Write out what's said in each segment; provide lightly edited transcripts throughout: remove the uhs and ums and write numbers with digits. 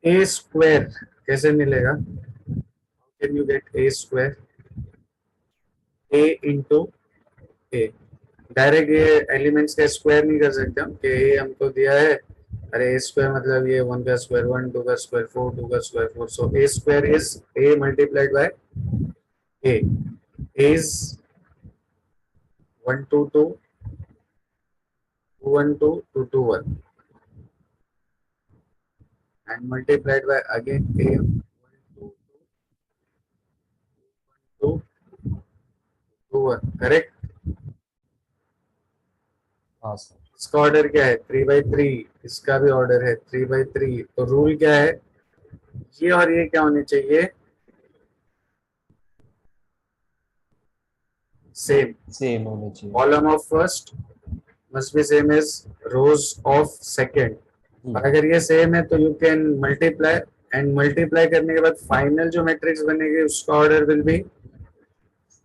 ए square कैसे मिलेगा? Can you get A square? A into A, direct ये elements का स्क्वायर नहीं कर सकते हम कि ए हमको दिया है, अरे ए स्क्वायर मतलब ये वन का स्क्वायर वन, टू का स्क्वायर फोर, टू का square four, so a square is a multiplied by a is one two two, two one two, two two one, and multiplied by again a 1 2 2 2 1, correct? हाँ sir. इसका order क्या है? 3/3, इसका भी order है 3/3, तो rule क्या है? ये और ये क्या होने चाहिए? सेम। सेम होनी चाहिए। Column of first must be same as rows of second, और अगर ये सेम है तो you can multiply, and multiply करने के बाद फाइनल जो मैट्रिक्स बनेगी उसका ऑर्डर विल बी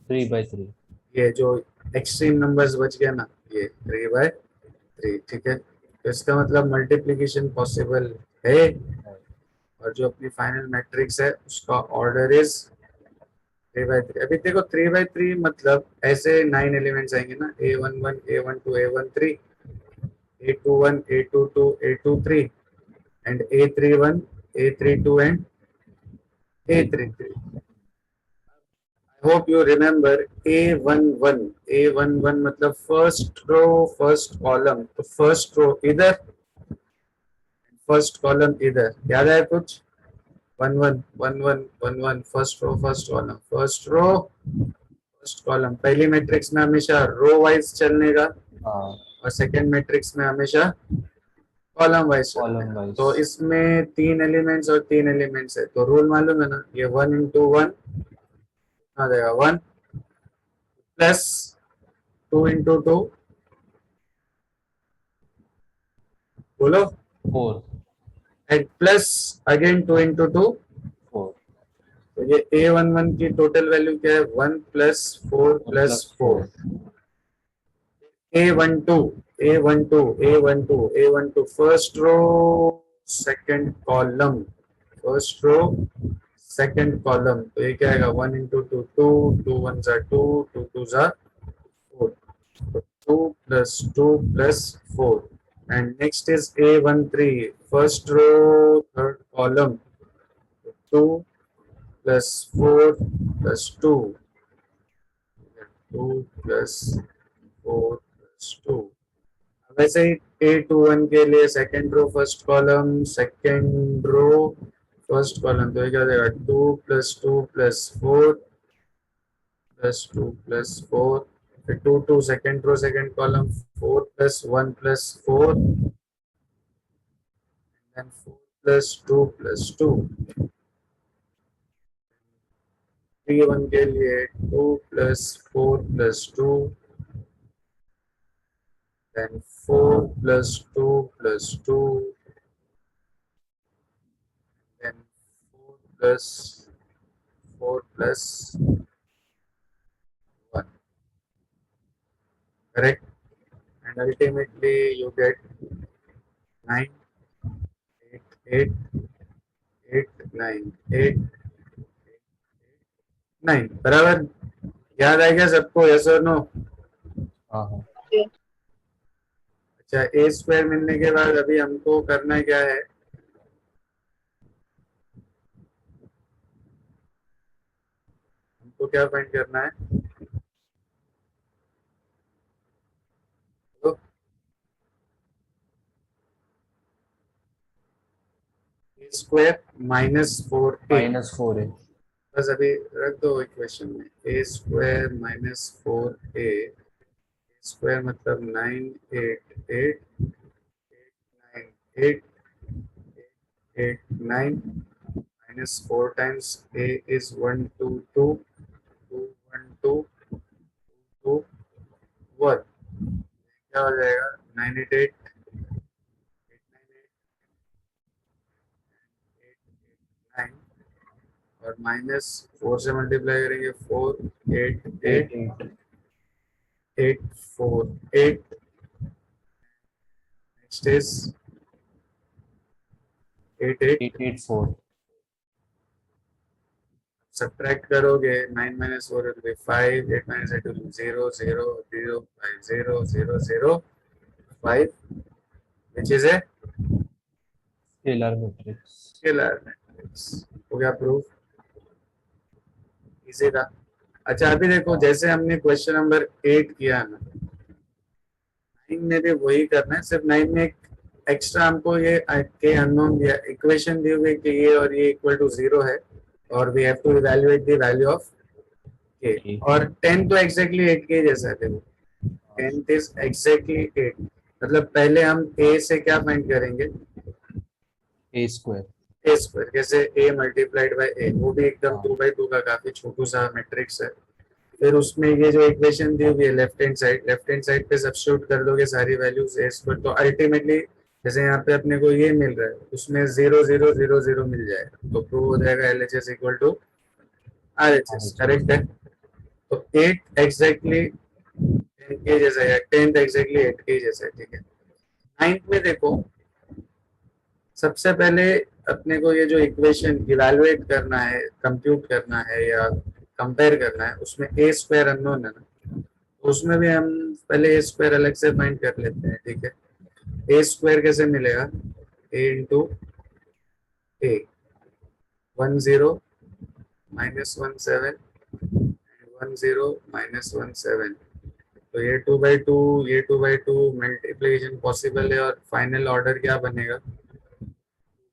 3/3। ये जो एक्सट्रीम नंबर्स बच गया ना, ये 3/3, ठीक है? तो इसका मतलब मल्टीप्लीकेशन पॉसिबल है, और जो अपनी फाइनल मैट्रिक्स है उसका ऑर्डर इज 3/3। अभी देखो 3/3 मतलब ऐसे 9 एलिमेंट्स आएंगे ना, A11 A12 A13 A21 A22 A23 and A31 A32 and A33। Hope you remember A11, A11 मतलब फर्स्ट रो फर्स्ट कॉलम, तो फर्स्ट रो इधर, फर्स्ट कॉलम इधर, याद है कुछ? 1 1 1 1 1 1, first row first column first row first column, पहली matrix में हमेशा रो वाइज चलने का, हाँ, और सेकंड मैट्रिक्स में हमेशा कॉलम वाइज चलने कॉलम का। वाइज। तो इसमें 3 एलिमेंट्स और 3 एलिमेंट्स है, तो रूल मालूम है ना, ये 1 into 1 आ जाएगा 1 प्लस 2 into 2, बोलो, 4 एंड प्लस अगेन 2 into 2, 4 तो ये A11 की टोटल वैल्यू क्या है? 1 plus 4 plus plus 4। 4। A12 A12 A12 A12 first row second column, first row second column, तो ये क्या आएगा? 1 into 2 2, 2 1s are 2, 2 2s are 4, तो 2 plus 2 plus 4, and next is A13 first row third column, 2 plus 4 plus 2, 2 plus 4 plus 2। वैसे ही A21 के लिए second row first column, second row first column, तो ये क्या हो जाएगा? 2 plus 2 plus 4 plus 2 plus 4, फिर 2 2 second row second column, 4 plus 1 plus 4, then 4 plus 2 plus 2। T1 के लिए 2 plus 4 plus 2, then 4 plus 2 plus 2, then 4 plus 4 plus 1, correct? And ultimately you get 9 8 8 8 9 8 9, बराबर? याद आएगा सबको? यस और नो? हाँ हाँ। अच्छा, ए स्क्वायर मिलने के बाद अभी हमको करना क्या है? हमको क्या फाइंड करना है? तो ए स्क्वायर -4a, -4 है। बस अभी रख दो इक्वेशन में, ए स्क्वायर -4a, स्क्वायर मतलब 9 8 8 9 8 8 9, -4 times a is 1 2 2 2 1 2 2 1, क्या हो जाएगा? 9 8 8 9, और -4 से मल्टीप्लाई करेंगे 4 8 8 8 8 8 4 8, नेक्स्ट इज 8 8 8 8 4 सब्ट्रैक्ट करोगे 9 minus 4 will be 5, 8 minus 8 will be 0 0 0 5 0 0 0 5, which is a scalar matrix. Scalar matrix. हो गया प्रूफ, इजी था। अच्छा अभी देखो, जैसे हमने क्वेश्चन नंबर 8 किया ना, 9 में भी वही करना है, सिर्फ 9 में एक एक्स्ट्रा हमको ये के अननोन दिया, इक्वेशन दी हुई कि ये और ये इक्वल टू 0 है और we have to evaluate the value of k. और 10 तो एग्जैक्टली 8 के जैसा है, देखो 10 इज एग्जैक्टली 8, मतलब पहले हम a से क्या फाइंड करेंगे, ए स्क्वायर। ए स्क्वायर, कैसे a मल्टीप्लाइड बाय a, वो भी एकदम हाँ। 2/2 का काफी छोटू सा मैट्रिक्स है। फिर उसमें ये जो इक्वेशन दी हुई है लेफ्ट हैंड साइड पे सब्स्टिट्यूट कर दोगे सारी वैल्यूज a स्क्वायर, तो अल्टीमेटली जैसे यहाँ पे अपने को ये मिल रहा है उसमें 0 0 0 0 मिल जाएगा, तो प्रूव हो जाएगा LHS equal to RHS। Correct है। तो 8 एग्जैक्टली 10 के जैसा है, 10 एग्जैक्टली 8 के जैसा है, ठीक है। 9th में देखो, सबसे पहले अपने को ये जो इक्वेशन इवैल्यूएट करना है, कंप्यूट करना है या कंपेयर करना है, उसमें ए स्क्वायर अननोन है ना, तो उसमें भी हम पहले ए स्क्वायर अलग से फाइंड कर लेते हैं, ठीक है। ए स्क्वायर कैसे मिलेगा, ए इंटू ए, 10 माइनस 17 10 माइनस 17, तो ये 2/2 ये 2/2 मल्टीप्लिकेशन पॉसिबल है और फाइनल ऑर्डर क्या बनेगा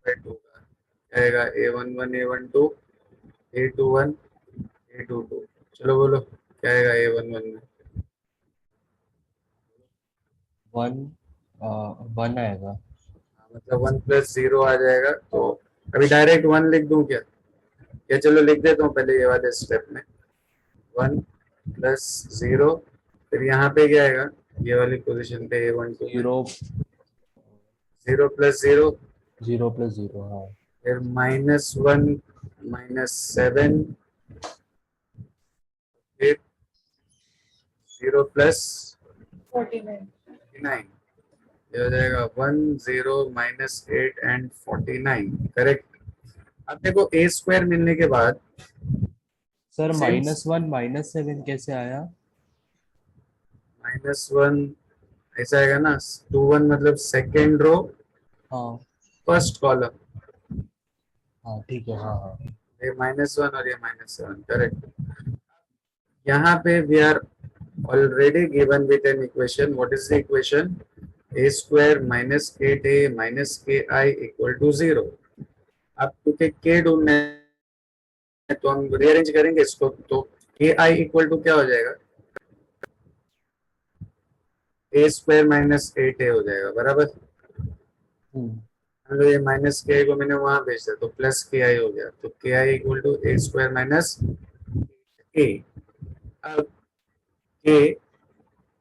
2/2 का आएगा, A11 A12 A21 A22। चलो बोलो क्या आएगा A11 में, 1 आएगा। मतलब 1 प्लस 0 आ जाएगा। तो अभी डायरेक्ट 1 लिख दूं क्या, या चलो लिख देता हूँ पहले ये वाले स्टेप में, 1 प्लस 0, फिर यहाँ पे क्या आएगा, ये वाली पोजीशन पे A12 में 0 0 प्लस 0, 0 प्लस 0। हाँ। फिर -1 -7, फिर 0 प्लस 49, ये हो जाएगा 1 0 -8 एंड 49। करेक्ट। अब देखो ए स्क्वायर मिलने के बाद सर Same. -1 -7 कैसे आया? -1 ऐसा आएगा ना, 21 मतलब सेकेंड रो हाँ फर्स्ट कॉलम, हाँ ठीक है। हाँ हाँ। ये -1 और ये -7। करेक्ट। यहाँ पे we are already given with an equation. What is the equation? A square minus 8a minus ki equal to 0. अब क्योंकि k ढूंढना है तो हम रीअरेंज करेंगे इसको, तो ki इक्वल टू क्या हो जाएगा, a स्क्वायर माइनस 8a हो जाएगा, बराबर। तो ये माइनस के को मैंने वहां भेज दिया तो प्लस के आई हो गया, तो K I equal to A square minus A. अब के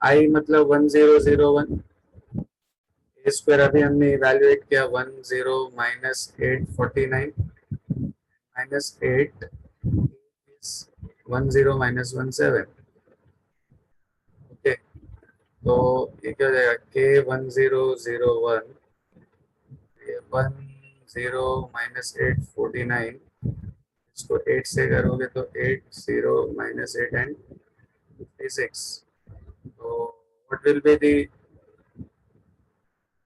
आई मतलब 1001, ए स्क्वायर अभी हमने इवैल्यूएट किया 10 माइनस 849 माइनस 8 10 माइनस 17। ओके, तो ये क्या हो जाएगा, के 1001, 10 माइनस 849, इसको 8 से करोगे तो 80 माइनस 8 एंड 56, तो what will be the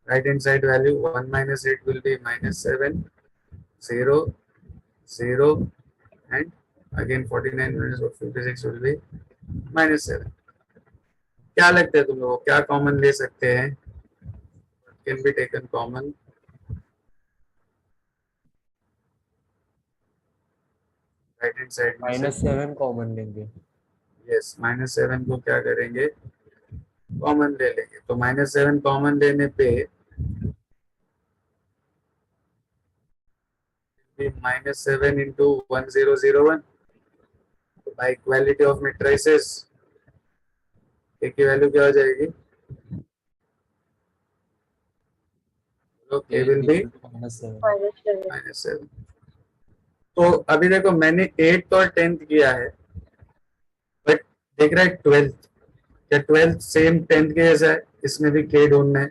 right hand side value, 1 minus 8 will be -7 0 0 and again 49 minus 56 will be -7। क्या लगता है तुम लोगों को, क्या कॉमन ले सकते हैं, can be taken common, right hand side में से -7 कॉमन लेंगे। यस, -7 को क्या करेंगे, कॉमन ले लेंगे। तो -7 कॉमन लेने पे -7 into 1001, by equality of matrices ए की वैल्यू क्या हो जाएगी, तो के विल बी -7। तो अभी देखो मैंने 8th और 10th किया है, बट देख रहा है 12th, क्या 12th सेम 10th के जैसा है, इसमें भी के ढूंढना है,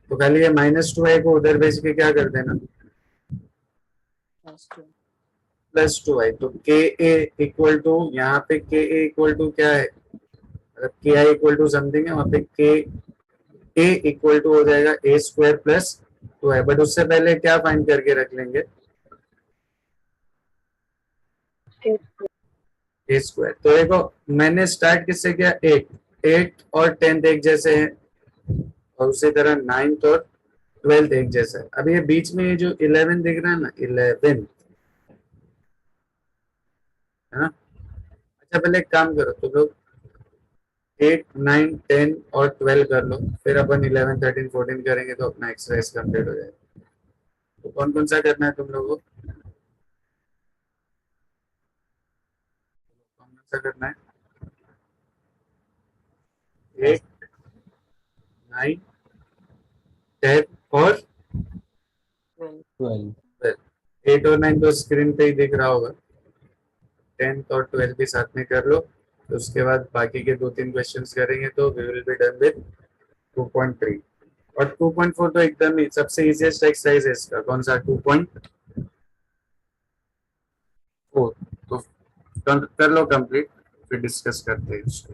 तो खाली ये -2 है को उधर भेज के क्या कर देना, +2i, तो के ए इक्वल टू, यहाँ पे के ए इक्वल टू क्या है, मतलब के आई इक्वल टू समथिंग है, वहाँ पे के ए इक्वल टू हो जाएगा ए स्क्वायर प्लस 2i, बट उससे पहले क्या फाइंड करके रख लेंगे, ए स्क्वायर। तो देखो मैंने स्टार्ट किससे किया, 8 और 10 एक जैसे हैं, और उसी तरह 9 और 12 एक जैसा है। अब ये बीच में ये जो 11 दिख रहा है ना, 11 है ना। अच्छा पहले एक काम करो, तो लोग 8 9 10 और 12 कर लो, फिर अपन 11 13 14 करेंगे तो अपना एक्सरसाइज कंप्लीट हो जाएगा। तो कौन कौन सा करना है तुम लोगों को, कौन कौन सा करना है, 8 9 10 और 12। 8 और 9 तो स्क्रीन पे ही दिख रहा होगा, 10th और 12 भी साथ में कर लो। तो उसके बाद बाकी के 2-3 क्वेश्चंस करेंगे तो we will be done with 2.3। और 2.4 तो एकदम ही सबसे इजीएस्ट एक्सरसाइज है इसका, कौन सा, 2.4। तो कर लो कंप्लीट, फिर डिस्कस करते हैं इसको।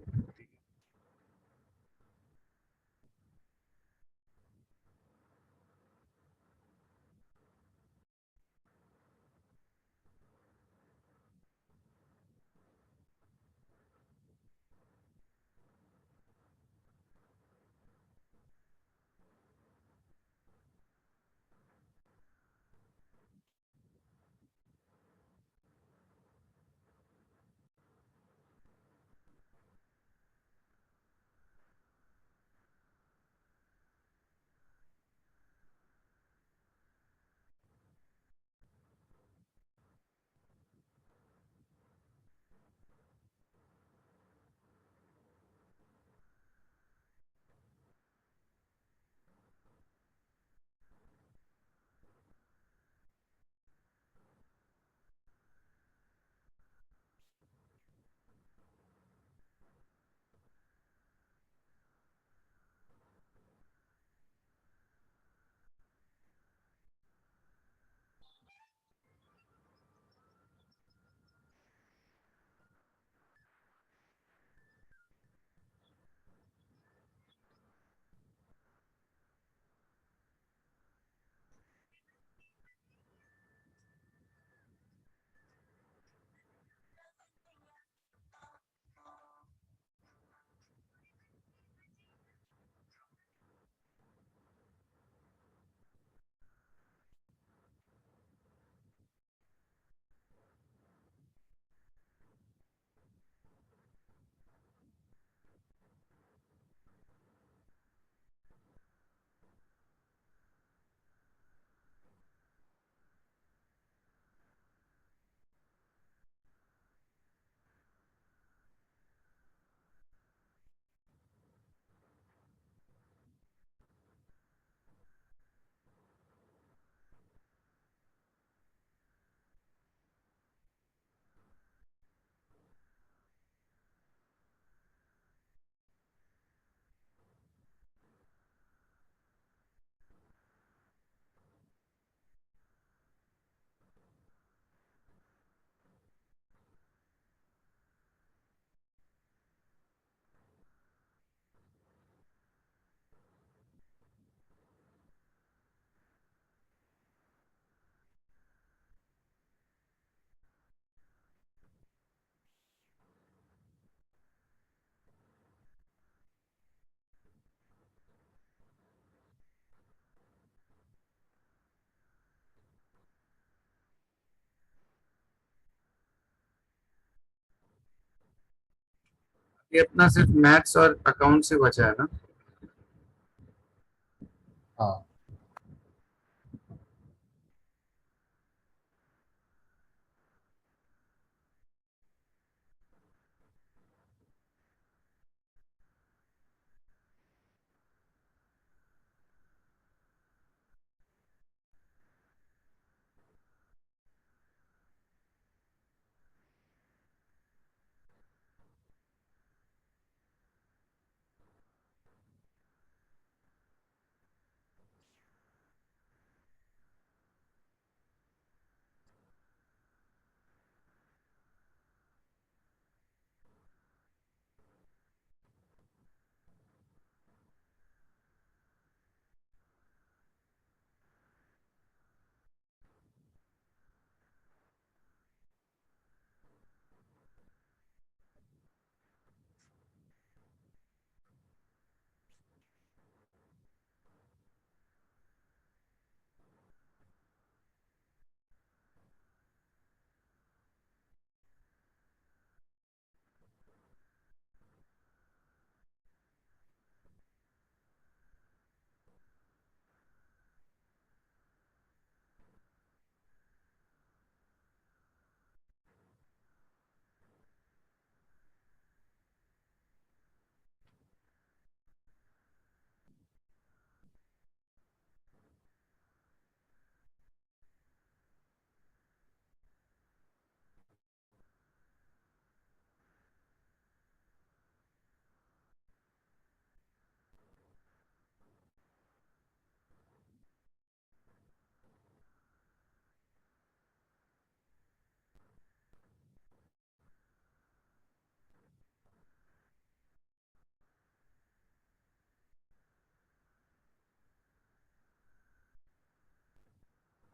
ये अपना सिर्फ मैथ्स और अकाउंट से बचा है ना। हाँ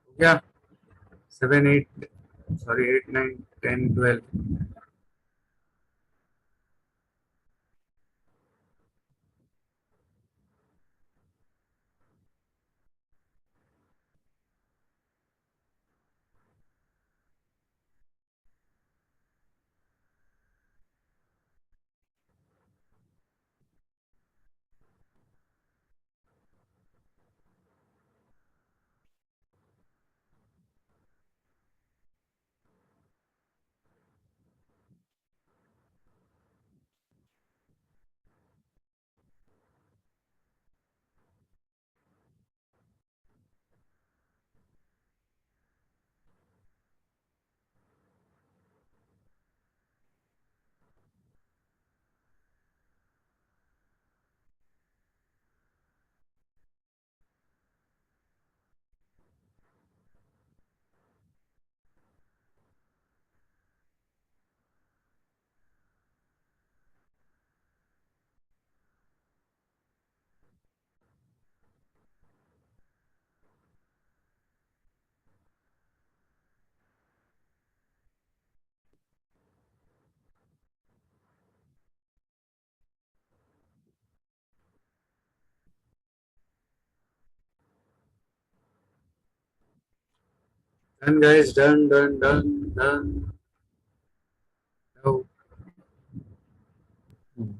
हो गया 7 8 sorry 8 9 10 12 done guys done no हम्म,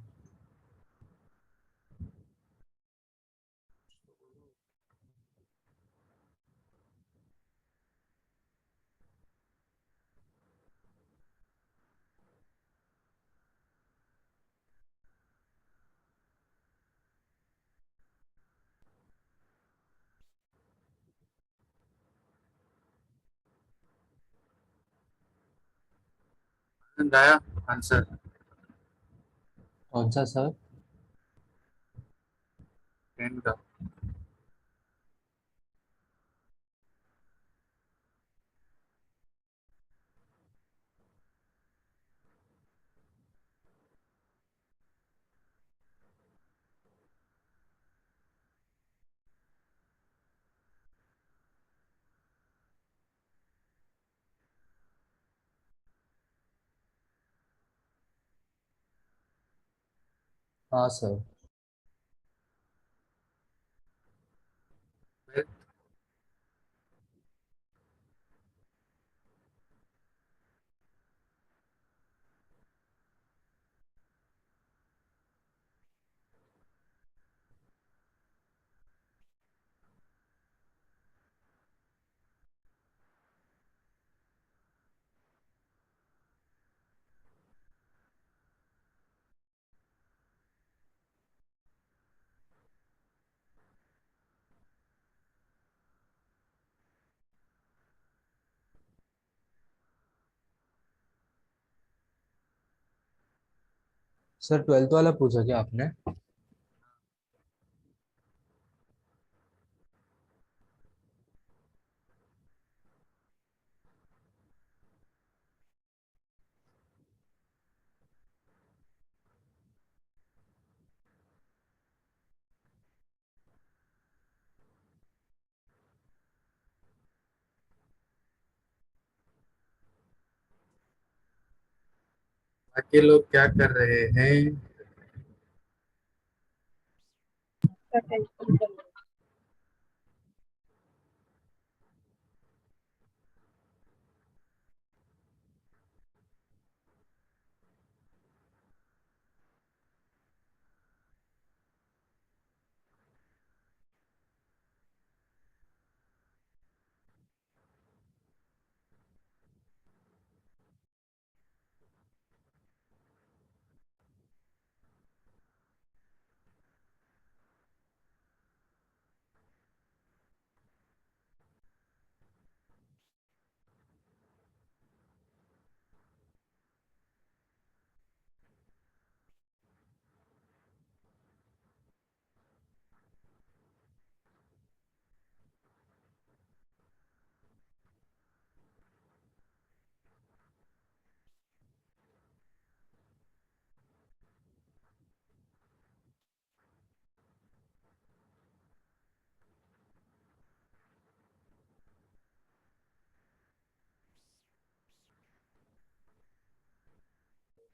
आनंद आया आंसर कौन सा सर? 10 का हाँ सर। सर 12th वाला पूछा क्या आपने? बाकी लोग क्या कर रहे हैं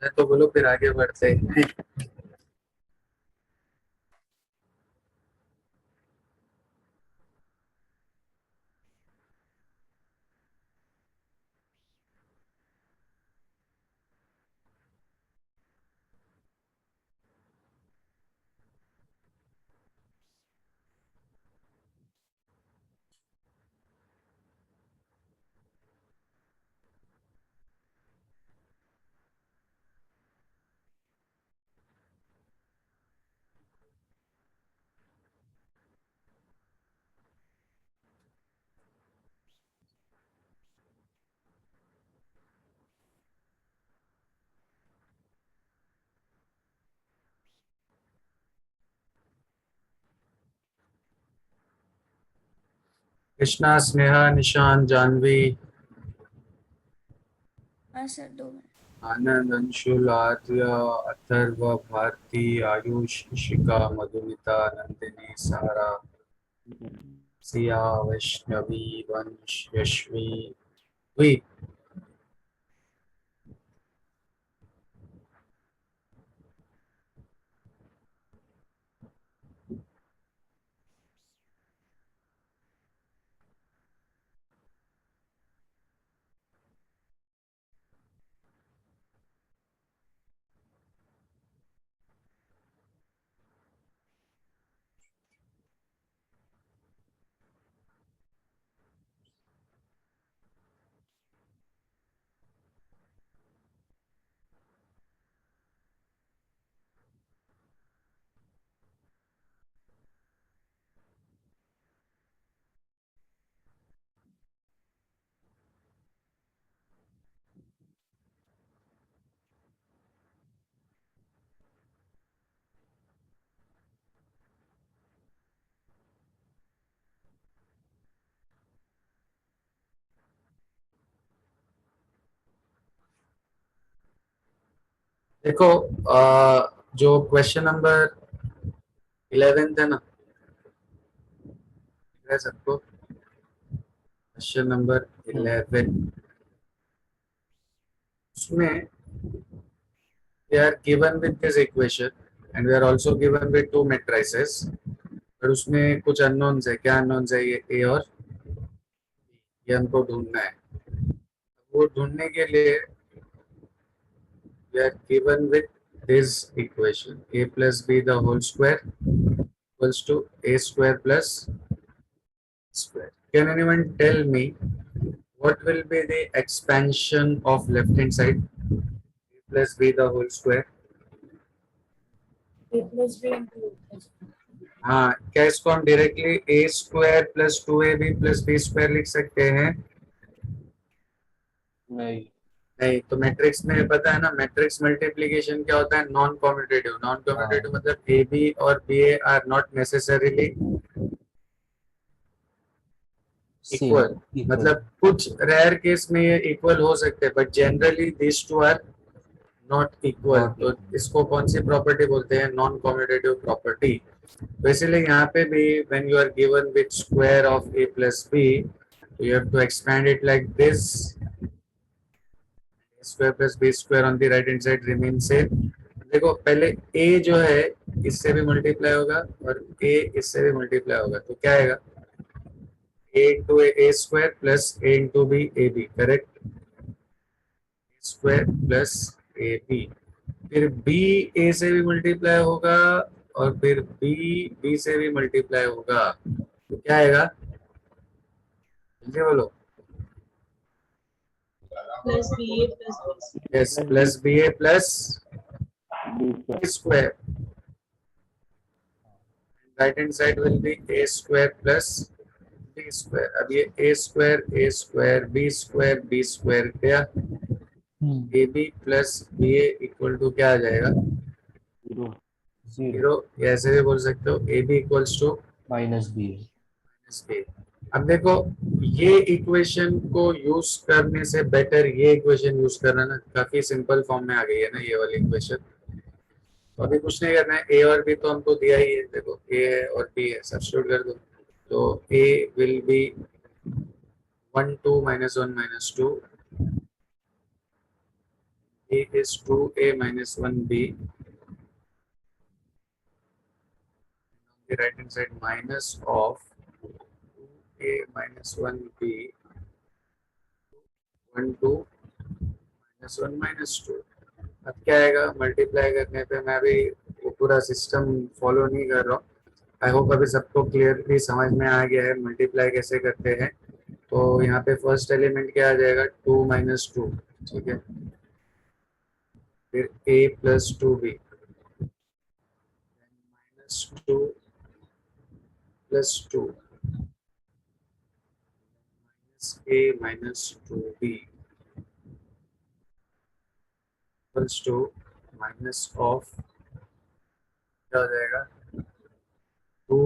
तो बोलो फिर आगे बढ़ते हैं। कृष्णा, स्नेहा, निशान, जानवी, हाँ सर 2 मिनट। आनंद, अंशुल, आर्य, अथर्व, भारती, आयुष, शिखा, मधुमिता, नंदिनी, सारा, सिया, वैष्णवी, वंश, यशवी, हुई। देखो, जो क्वेश्चन नंबर 11 है ना, है सबको? क्वेश्चन नंबर 11, उसमें we are given with this equation and we are also given with two matrices, और उसमें कुछ अननोन्स है। क्या अननोन्स है? ये ए और ये हमको ढूंढना है। वो ढूंढने के लिए we are given with this equation, a plus b the whole square equals to a square plus square. Can anyone tell me what will be the expansion of left hand side? A plus b the whole square. A plus B into A plus B. हाँ, क्या इसको हम directly a square plus two a b plus b square लिख सकते हैं? नहीं। नहीं। तो मैट्रिक्स में पता है ना, मैट्रिक्स मल्टीप्लिकेशन क्या होता है? Non commutative. नॉन कॉम्यूटेटिव मतलब ए बी और b a are not necessarily equal. मतलब कुछ रेयर केस में ये इक्वल हो सकते हैं, but generally this two are not equal. तो इसको कौन सी प्रॉपर्टी बोलते हैं? Non commutative property. तो इसीलिए यहाँ पे भी when you are given with square of a plus b, you have to expand it like this, square plus b square on the right hand side remain same. देखो, पहले a जो है इससे भी मल्टीप्लाई होगा और a इससे भी मल्टीप्लाई होगा, तो क्या आएगा? a into a square plus a into b a b, correct? Square plus a b. फिर b a से भी मल्टीप्लाई होगा और फिर b b से भी मल्टीप्लाई होगा, तो क्या आएगा? जल्दी बोलो। Plus BA plus BC. Yes, plus b a plus square. Right hand side will be a square plus b square. अब ये ए स्क्वायर बी स्क्वायर गया, a b plus b a equal to क्या आ जाएगा? Zero. ऐसे भी बोल सकते हो a b equals to minus b. B. अब देखो, ये इक्वेशन को यूज करने से बेटर ये इक्वेशन यूज करना ना, काफी सिंपल फॉर्म में आ गई है ना ये वाली इक्वेशन। तो अभी कुछ नहीं करना है, ए और बी तो हमको दिया ही है। देखो, ए है और बी है, सब्स्टिट्यूट कर दो। तो A will be 1 2 -1 -2, A is 2a minus 1b. On the right hand side, minus of 2a minus 1b 1 2 minus 1 minus 2. अब क्या आएगा मल्टीप्लाई करने पे? मैं अभी वो पूरा सिस्टम फॉलो नहीं कर रहा हूँ. आई होप अभी सबको क्लियरली समझ में आ गया है मल्टीप्लाई कैसे करते हैं. तो यहाँ पे फर्स्ट एलिमेंट क्या आ जाएगा? 2 माइनस 2. ठीक है, फिर a plus 2b minus 2 plus 2 minus a minus 2b equals to minus of क्या हो जाएगा? 2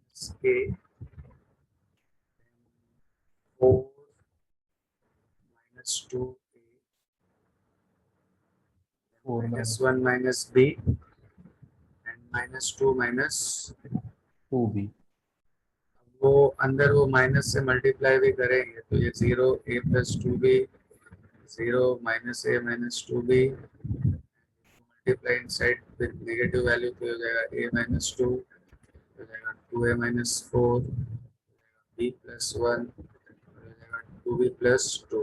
minus a 4 minus 2a 4 minus minus 1 minus b and minus 2 minus 2b. वो अंदर वो माइनस से मल्टीप्लाई भी करेंगे तो ये 0 a plus 2b 0 minus a minus 2b multiply inside with negative value तो हो जाएगा a माइनस 2 हो जाएगा 2a माइनस 4 b प्लस 1 हो जाएगा 2b प्लस 2.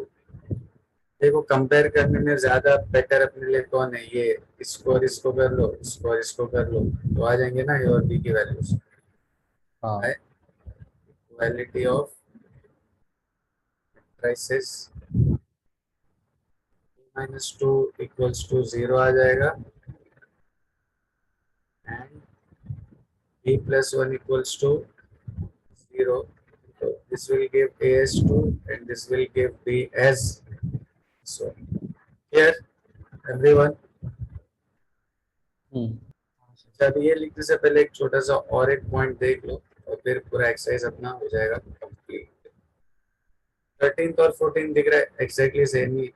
देखो कंपेयर करने में ज्यादा बेटर अपने लिए कौन है? ये इसको और इसको कर लो, इसको और इसको कर लो तो आ जाएंगे ना ए और बी की वैल्यूज. हाँ equality of matrices minus 2 equals to 0 आ जाएगा and b plus 1 equals to 0. So this will give a as 2 and this will give b as so. Here everyone. जब ये लिखने से पहले एक छोटा सा और एक पॉइंट देख लो और फिर पूरा एक्सरसाइज अपना हो जाएगा कंप्लीट. 13th और 14th दिख रहा है एग्जैक्टली सेम ही.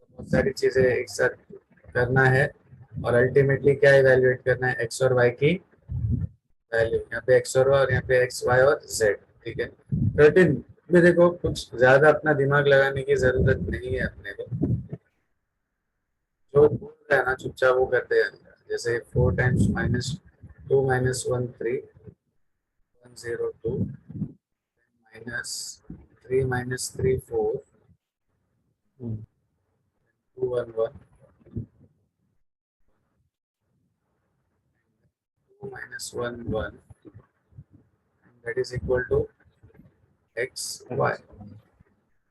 बहुत सारी चीजें एक साथ करना है और अल्टीमेटली क्या इवैल्यूएट करना है? एक्स और वाई की वैल्यू. यहाँ पे एक्स और वाई और यहाँ पे एक्स वाई और जेड. ठीक है, 13 में देखो कुछ ज्यादा अपना दिमाग लगाने की जरूरत नहीं है अपने को. जो बोल रहा है ना चुपचाप वो करते हैं. जैसे 4 times minus 2 minus 1 3 1 0 2 minus 3 minus 3 4 2 1 1 2 minus 1 1 and that is equal to x y.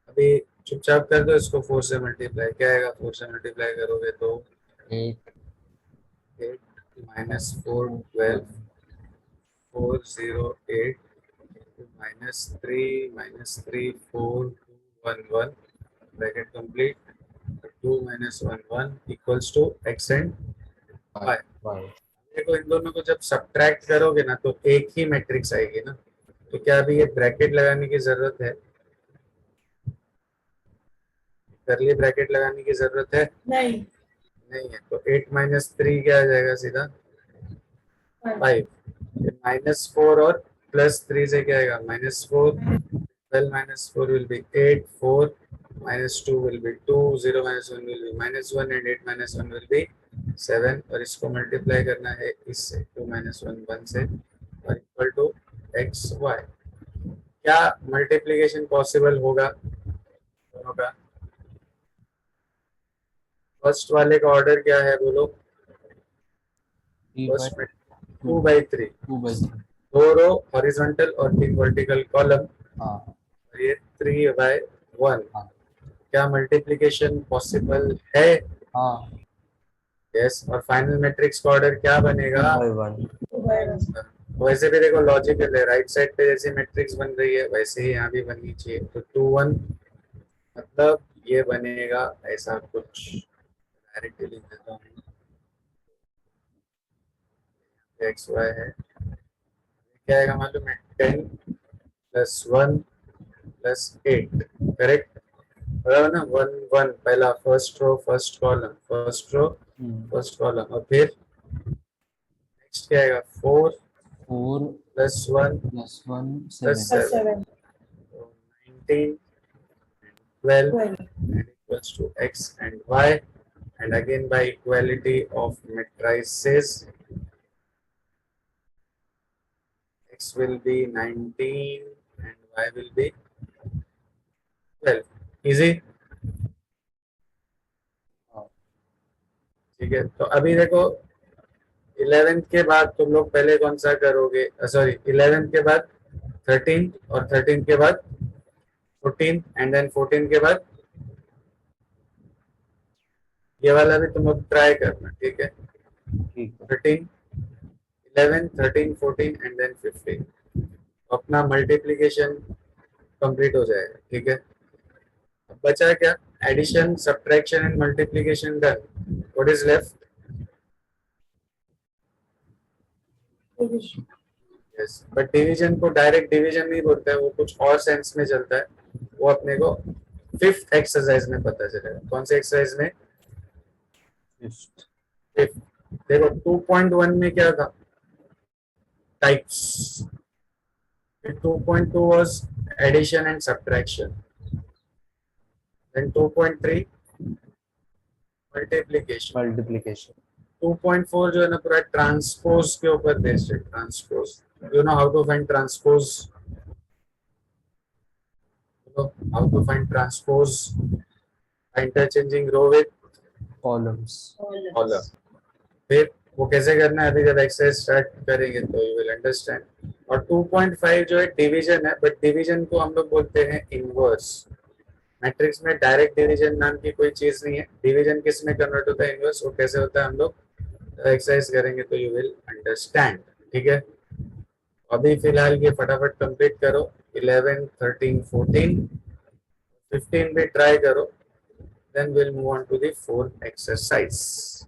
अभी चुपचाप कर दो इसको 4 से मल्टीप्लाई. क्या आएगा 4 से मल्टीप्लाई करोगे तो 8 minus 4 12 4 0 8 minus 3 4 2 1 1 bracket complete. 2 minus 1 1 equals to x and y. देखो इन दोनों को जब सब्ट्रैक्ट करोगे ना तो एक ही मैट्रिक्स आएगी ना. तो क्या अभी ये ब्रैकेट लगाने की जरूरत है? करली ब्रैकेट लगाने की जरूरत है? नहीं. नहीं है. तो 8 माइनस 3 क्या आ जाएगा? सीधा 5. माइनस 4 और प्लस 3 से क्या आएगा? Minus 4. 12 minus 4 will be 8. 4 minus 2 will be 2. 0 minus 1 will be minus 1 and 8 minus 1 will be 7. और इसको मल्टीप्लाई करना है इससे 2 minus 1 1 से और इक्वल टू एक्स वाई. क्या मल्टीप्लीकेशन पॉसिबल होगा दोनों का? फर्स्ट वाले का ऑर्डर क्या है बोलो? फर्स्ट में 2 by 3 2 रो हॉरिजॉन्टल और 3 वर्टिकल कॉलम. और ये 3 by 1. क्या मल्टीप्लिकेशन पॉसिबल है? यस. और फाइनल मैट्रिक्स का ऑर्डर क्या बनेगा? वैसे भी देखो लॉजिकल है. राइट साइड पे जैसे मैट्रिक्स बन रही है वैसे ही यहाँ भी बननी चाहिए. तो 2 1 मतलब ये बनेगा ऐसा कुछ. डायरेक्टली लिख देता हूँ. एक्स वाई है. क्या आएगा मालूम है? 10 प्लस 1 प्लस 8. करेक्ट बराबर ना? 1 1 पहला first row first column first row first column. और फिर नेक्स्ट क्या आएगा? 4 4 +1 plus 1, plus 7. 7. So 19 and 12 12. and equals to x and y. And again by equality of matrices, x will be 19 and y will be 12. Easy. हाँ, ठीक है, तो अभी देखो 11th के बाद तुम लोग पहले कौन सा करोगे? सॉरी, 11th के बाद 13 और 13 के बाद 14 एंड देन 14 के बाद ये वाला भी तुम लोग ट्राई करना, ठीक है? ठीक है। 13, 11, 13, 14 एंड देन 15, अपना मल्टीप्लिकेशन कंप्लीट हो जाएगा, ठीक है? अब बचा क्या? Addition, subtraction and multiplication done. What is left? Division. Yes, but division को डायरेक्ट डिवीजन नहीं बोलता है, वो कुछ और सेंस में चलता है. वो अपने को फिफ्थ एक्सरसाइज में पता चलेगा. कौन से एक्सरसाइज में? Fifth. फिफ्थ. देखो 2.1 में क्या था? Types. 2.2 was addition and subtraction. Then 2.3 multiplication. Multiplication. 2.4 जो है ना पूरा ट्रांसपोज के ऊपर बेस्ड है. Transpose. You know how to find transpose? You know how to find transpose? By interchanging row with Columns. column. फिर वो कैसे करना है अभी जब एक्सरसाइज स्टार्ट करेंगे तो यू विल अंडरस्टैंड. और 2.5 जो है डिवीजन है, बट डिवीजन को हम लोग बोलते हैं इनवर्स. मैट्रिक्स में डायरेक्ट डिवीजन नाम की कोई चीज नहीं है. डिवीजन किस में कन्वर्ट होता है? इनवर्स. वो कैसे होता है हम लोग एक्सरसाइज करेंगे तो यू विल अंडरस्टैंड, ठीक है? अभी फिलहाल ये फटाफट कंप्लीट करो. 11, 13, 14, 15 भी ट्राई करो. Then will move on to the fourth exercise.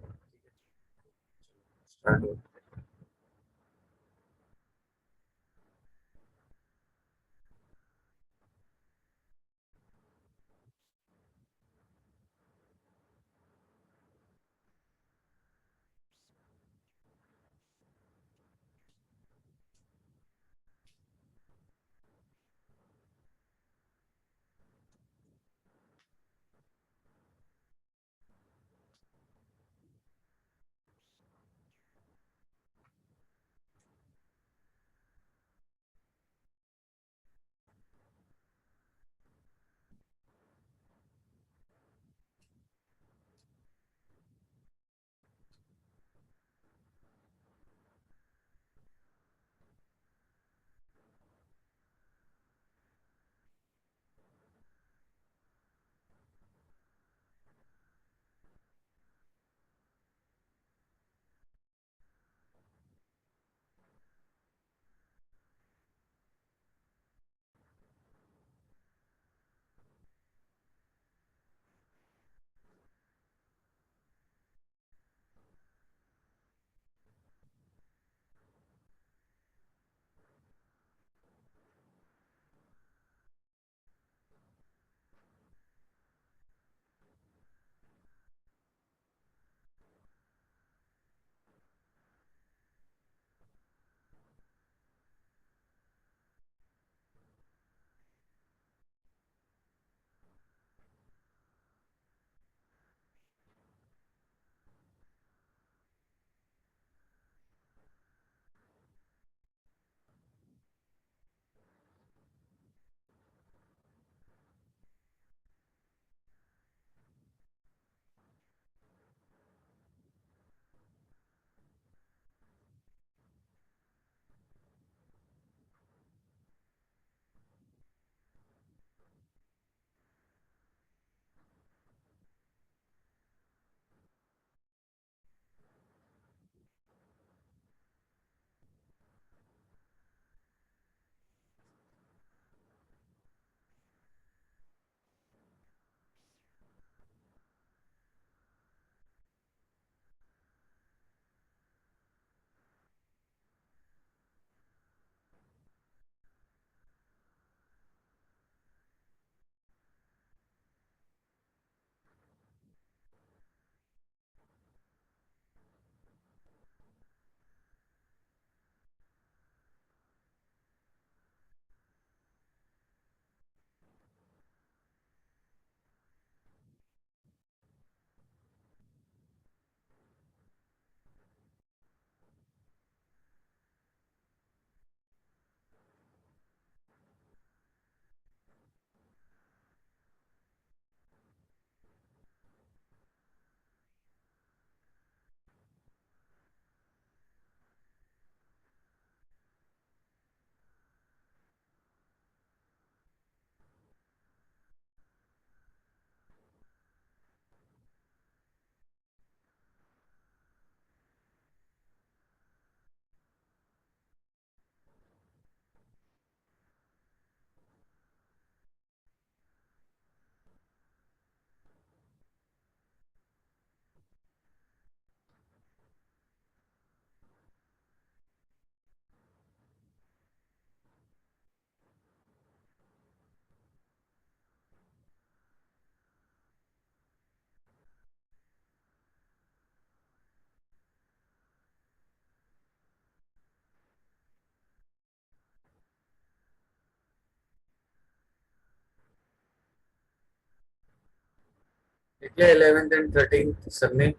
लिख लिया 11th एंड 13th सबने?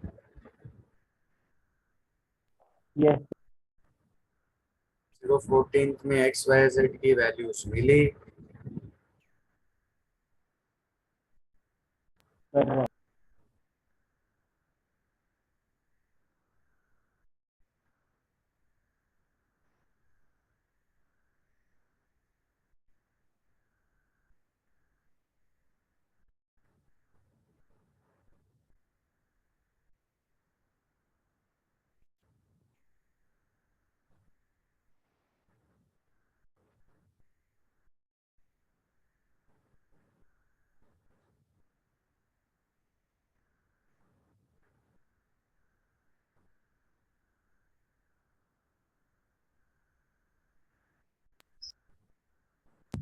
Yes. 14th में एक्स वाई जेड की वैल्यूज मिली।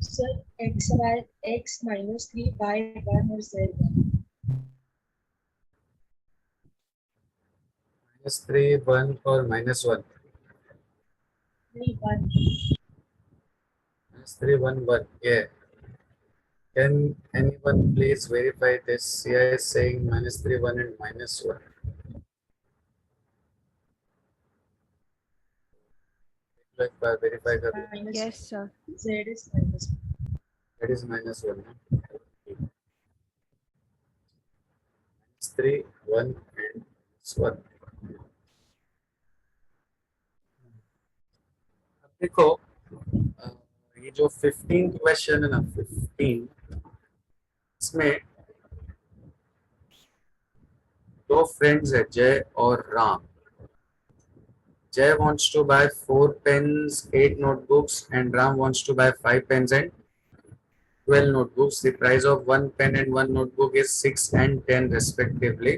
Sir, Sir, x minus 3 y 1 और z 1. -3 1 और -1 3 1. -3 1 1 yeah. Can anyone please verify this? CI is saying -3 1 and -1. एक बार verify कर लो। Minus Yes, sir. z is minus 1. That is -1. -3 1 and -1. अब देखो ये जो 15th क्वेश्चन है ना 15, इसमें दो फ्रेंड्स है जय और Ram. Jay wants to buy 4 pens, 8 notebooks, and Ram wants to buy 5 pens and 12 notebooks. The price of 1 pen and 1 notebook is 6 and 10 respectively.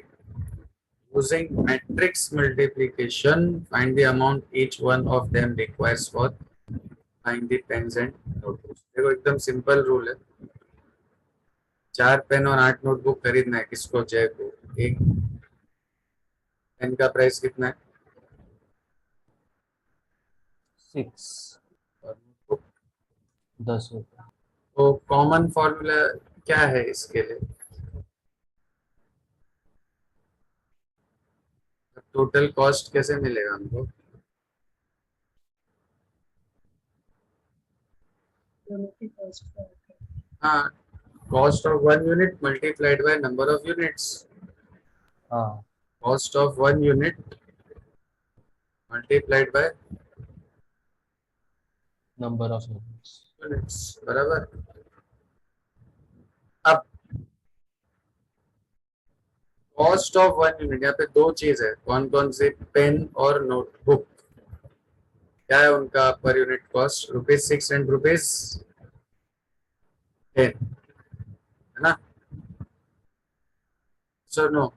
Using matrix multiplication, find the amount each one of them requires for buying the pens and notebooks. देखो एकदम simple rule है। 4 pen और 8 notebook खरीदना है किसको? जय को। एक पेन का प्राइस कितना है 6 और नोटबुक? 10 रुपये। तो कॉमन फॉर्मूला क्या है इसके लिए? टोटल कॉस्ट कैसे मिलेगा हमको? दोनों की cost for हाँ, cost of 1 unit multiplied by number of units. हाँ, Cost of 1 unit multiplied by number of units. units बराबर। अब कॉस्ट ऑफ 1 यूनिट, यहाँ पे दो चीज है, कौन कौन से? पेन और नोटबुक। क्या है उनका पर यूनिट कॉस्ट? ₹6 एंड ₹10 है ना? So no.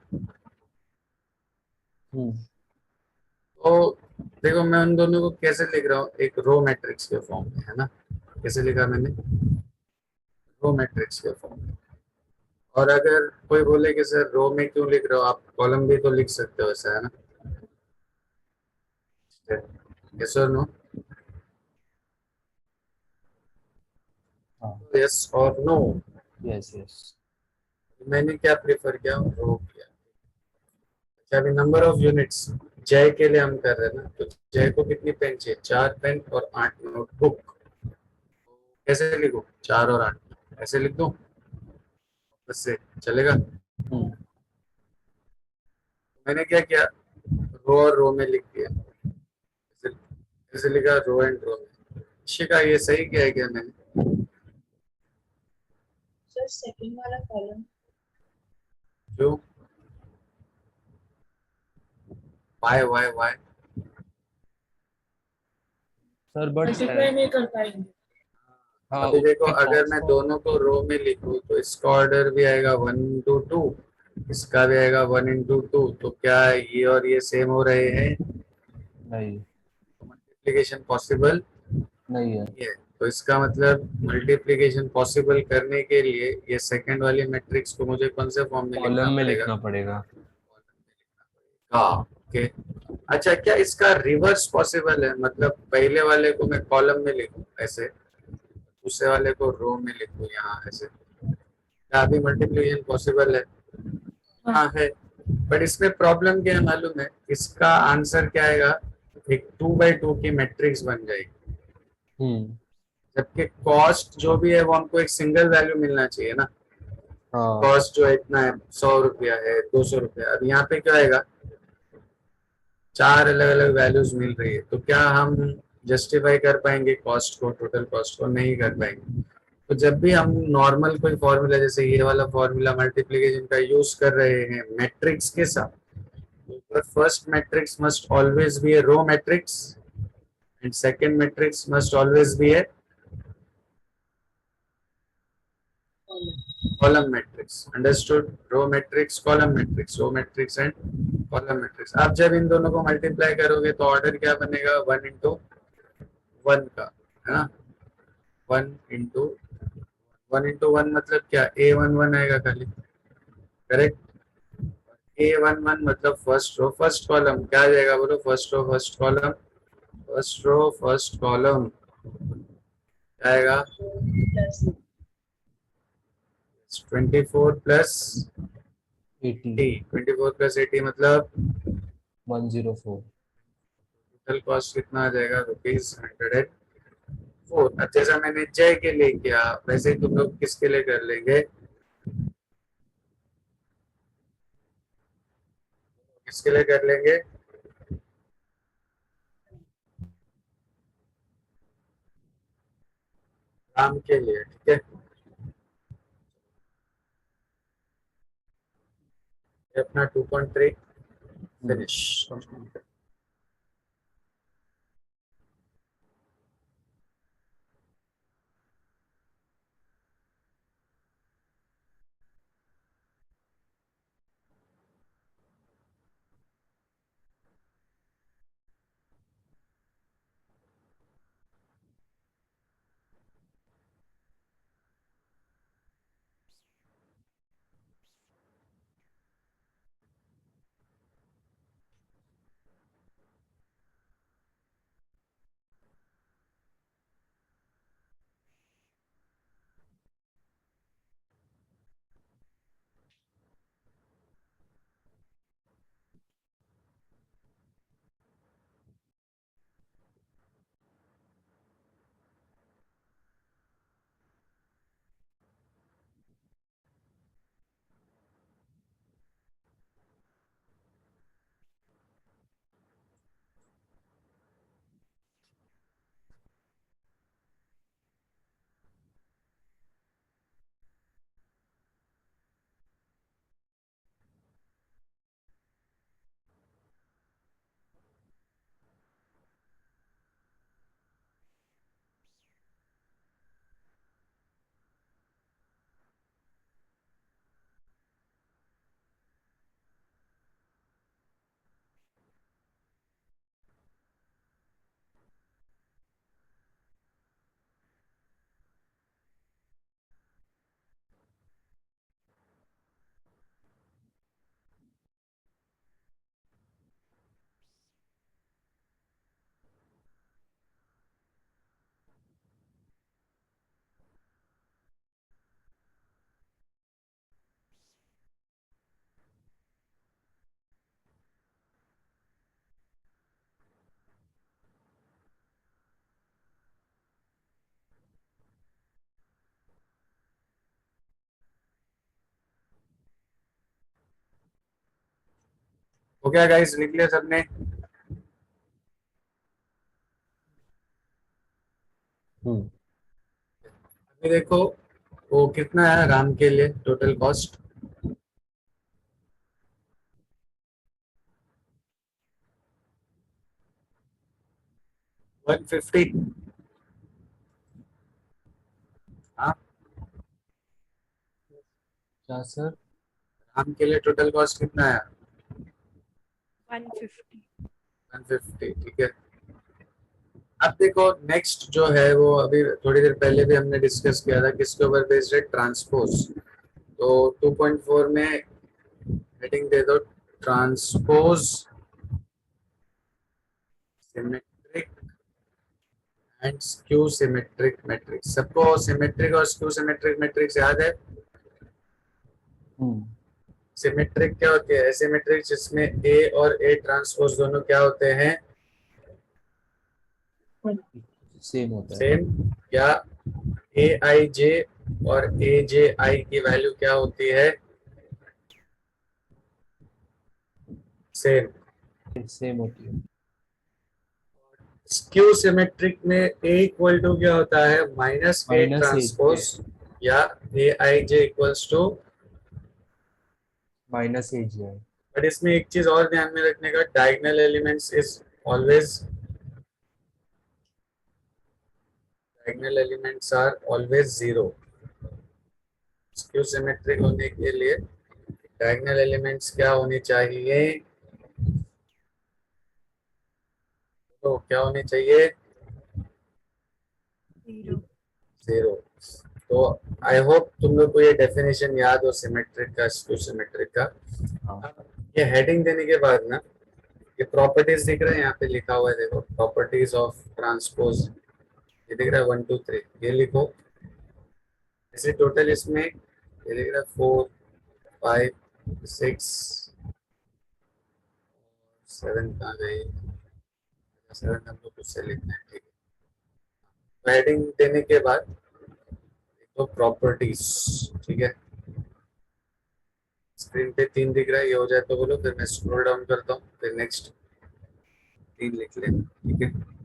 तो देखो मैं उन दोनों को कैसे लिख रहा हूँ, एक रो मैट्रिक्स के फॉर्म में, है ना? कैसे लिखा मैंने? रो मैट्रिक्स के फॉर्म में। और अगर कोई बोले कि सर रो में क्यों लिख रहे हो आप, कॉलम भी तो लिख सकते हो, ऐसा है ना? यस और नो? हाँ, यस और नो? yes, yes. मैंने क्या प्रेफर किया? रो किया। अच्छा अभी नंबर ऑफ यूनिट्स जय के लिए हम कर रहे हैं ना, तो जय को कितनी पेन चाहिए? 4 पेन और 8 नोटबुक। कैसे लिखूं? 4 और 8 ऐसे लिख दूं? बस से चलेगा? हम्म, मैंने क्या किया, रो और रो में लिख दिया। ऐसे ऐसे लिखा रो एंड रो में। शिका ये सही किया है क्या मैंने? Sir, second वाला column क्यों? Why why why? Sir but multiply नहीं कर पाएंगे. हाँ, अभी देखो उसके अगर cost मैं को- दोनों को रो में लिखूं तो इसका ऑर्डर भी आएगा 1 to 2, इसका भी आएगा 1 into 2। तो क्या ये और ये सेम हो रहे हैं? नहीं, मल्टीप्लिकेशन पॉसिबल नहीं है। है। तो इसका मतलब मल्टीप्लिकेशन पॉसिबल करने के लिए ये सेकंड वाली मैट्रिक्स को मुझे कौन से फॉर्म में लिखना कॉलम में पड़ेगा? लिखना पड़ेगा। हाँ, ओके। अच्छा क्या इसका रिवर्स पॉसिबल है? मतलब पहले वाले को मैं कॉलम में लिखूं ऐसे, दूसरे वाले को रो में लिखूं यहाँ ऐसे, क्या अभी मल्टीप्लिकेशन पॉसिबल है? हाँ है, बट इसमें प्रॉब्लम क्या है मालूम है, इसका आंसर क्या आएगा, एक 2 by 2 की मैट्रिक्स बन जाएगी, हम्म। जबकि कॉस्ट जो भी है वो हमको एक सिंगल वैल्यू मिलना चाहिए ना। हाँ। कॉस्ट जो है इतना है, 100 रुपया है, 200 रुपया, अब यहाँ पे क्या आएगा, 4 अलग अलग वैल्यूज मिल रही है, तो क्या हम जस्टिफाई कर पाएंगे कॉस्ट को, टोटल कॉस्ट को? नहीं कर पाएंगे। तो जब भी हम नॉर्मल कोई फॉर्मूला, जैसे ये वाला फॉर्मूला मल्टीप्लिकेशन का यूज कर रहे हैं मैट्रिक्स के साथ, तो first matrix must always be a row matrix and second matrix must always be a column matrix. Understood? Row matrix, column matrix, row matrix and column matrix. आप जब इन दोनों को मल्टीप्लाई करोगे तो ऑर्डर क्या बनेगा, 1 into 1 का, है ना। 1 into 1 मतलब क्या, A11 आएगा खाली, करेक्ट। A11 मतलब फर्स्ट रो फर्स्ट कॉलम, क्या आ जाएगा बोलो, first row first column, first row first column आएगा plus 24 प्लस 80 24 प्लस 80 मतलब 104। टोटल कॉस्ट कितना आ जाएगा, ₹104। अब जैसा मैंने जय के लिए किया, वैसे ही तुम लोग किसके लिए कर लेंगे, किसके लिए कर लेंगे, राम के लिए, ठीक है। ये अपना 2.3 फिनिश। हो गया गाइस, लिख लिया सबने? हम्म। अभी देखो, वो कितना है राम के लिए टोटल कॉस्ट, 150। हाँ, क्या सर? राम के लिए टोटल कॉस्ट कितना है, 150। 150, ठीक है। अब देखो नेक्स्ट जो है वो अभी थोड़ी देर पहले भी हमने डिस्कस किया था, किसके ऊपर बेस्ड है, ट्रांसपोज। तो 2.4 में हेडिंग दे दो, transpose symmetric and skew symmetric matrix. सबको सिमेट्रिक और स्क्यू सिमेट्रिक मैट्रिक्स याद है? हम्म। सिमेट्रिक क्या होती है? एसिमेट्रिक जिसमें ए और ए ट्रांसपोज दोनों क्या होते हैं? सेम होता है। सेम। या ए आई जे और ए जे आई की वैल्यू क्या होती है? सेम। सेम होती है। स्क्यू सिमेट्रिक में ए इक्वल टू क्या होता है? Minus A minus A transpose या ए I J equals to. Minus ए जी है। बट इसमें एक चीज और ध्यान में रखने का, diagonal elements is always, diagonal elements are always zero. Skew symmetric होने के लिए डायगोनल एलिमेंट्स क्या होनी चाहिए? तो क्या होनी चाहिए? जीरो। जीरो। तो आई होप तुम लोग को ये डेफिनेशन याद हो सिमेट्रिक का, स्क्यू सिमेट्रिक का। हाँ। अब ये हेडिंग देने के बाद ना, ये प्रॉपर्टीज दिख रहा है यहाँ पे लिखा हुआ है, देखो प्रॉपर्टीज ऑफ ट्रांसपोज, ये दिख रहा है 1 2 3, ये लिखो। ऐसे टोटल इसमें ये दिख रहा है 4 5 6 7 कहाँ गई? 7 हम लोग खुद से लिखते हैं, ठीक है। हेडिंग देने के बाद तो प्रॉपर्टीज, ठीक है। स्क्रीन पे 3 दिख रहा है, ये हो जाए तो बोलो, फिर मैं स्क्रॉल डाउन करता हूँ, फिर नेक्स्ट 3 लिख लेना, ठीक है।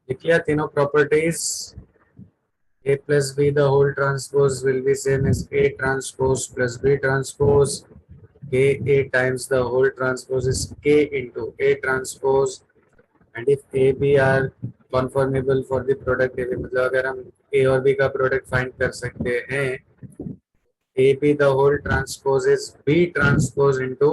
लिख लिया तीनों properties? A plus B the whole transpose will be same as A transpose plus B transpose. K A times the whole transpose is K into A transpose. And if A B are conformable for the product A B, मतलब अगर हम A और B का product find कर सकते हैं, A B the whole transpose is B transpose into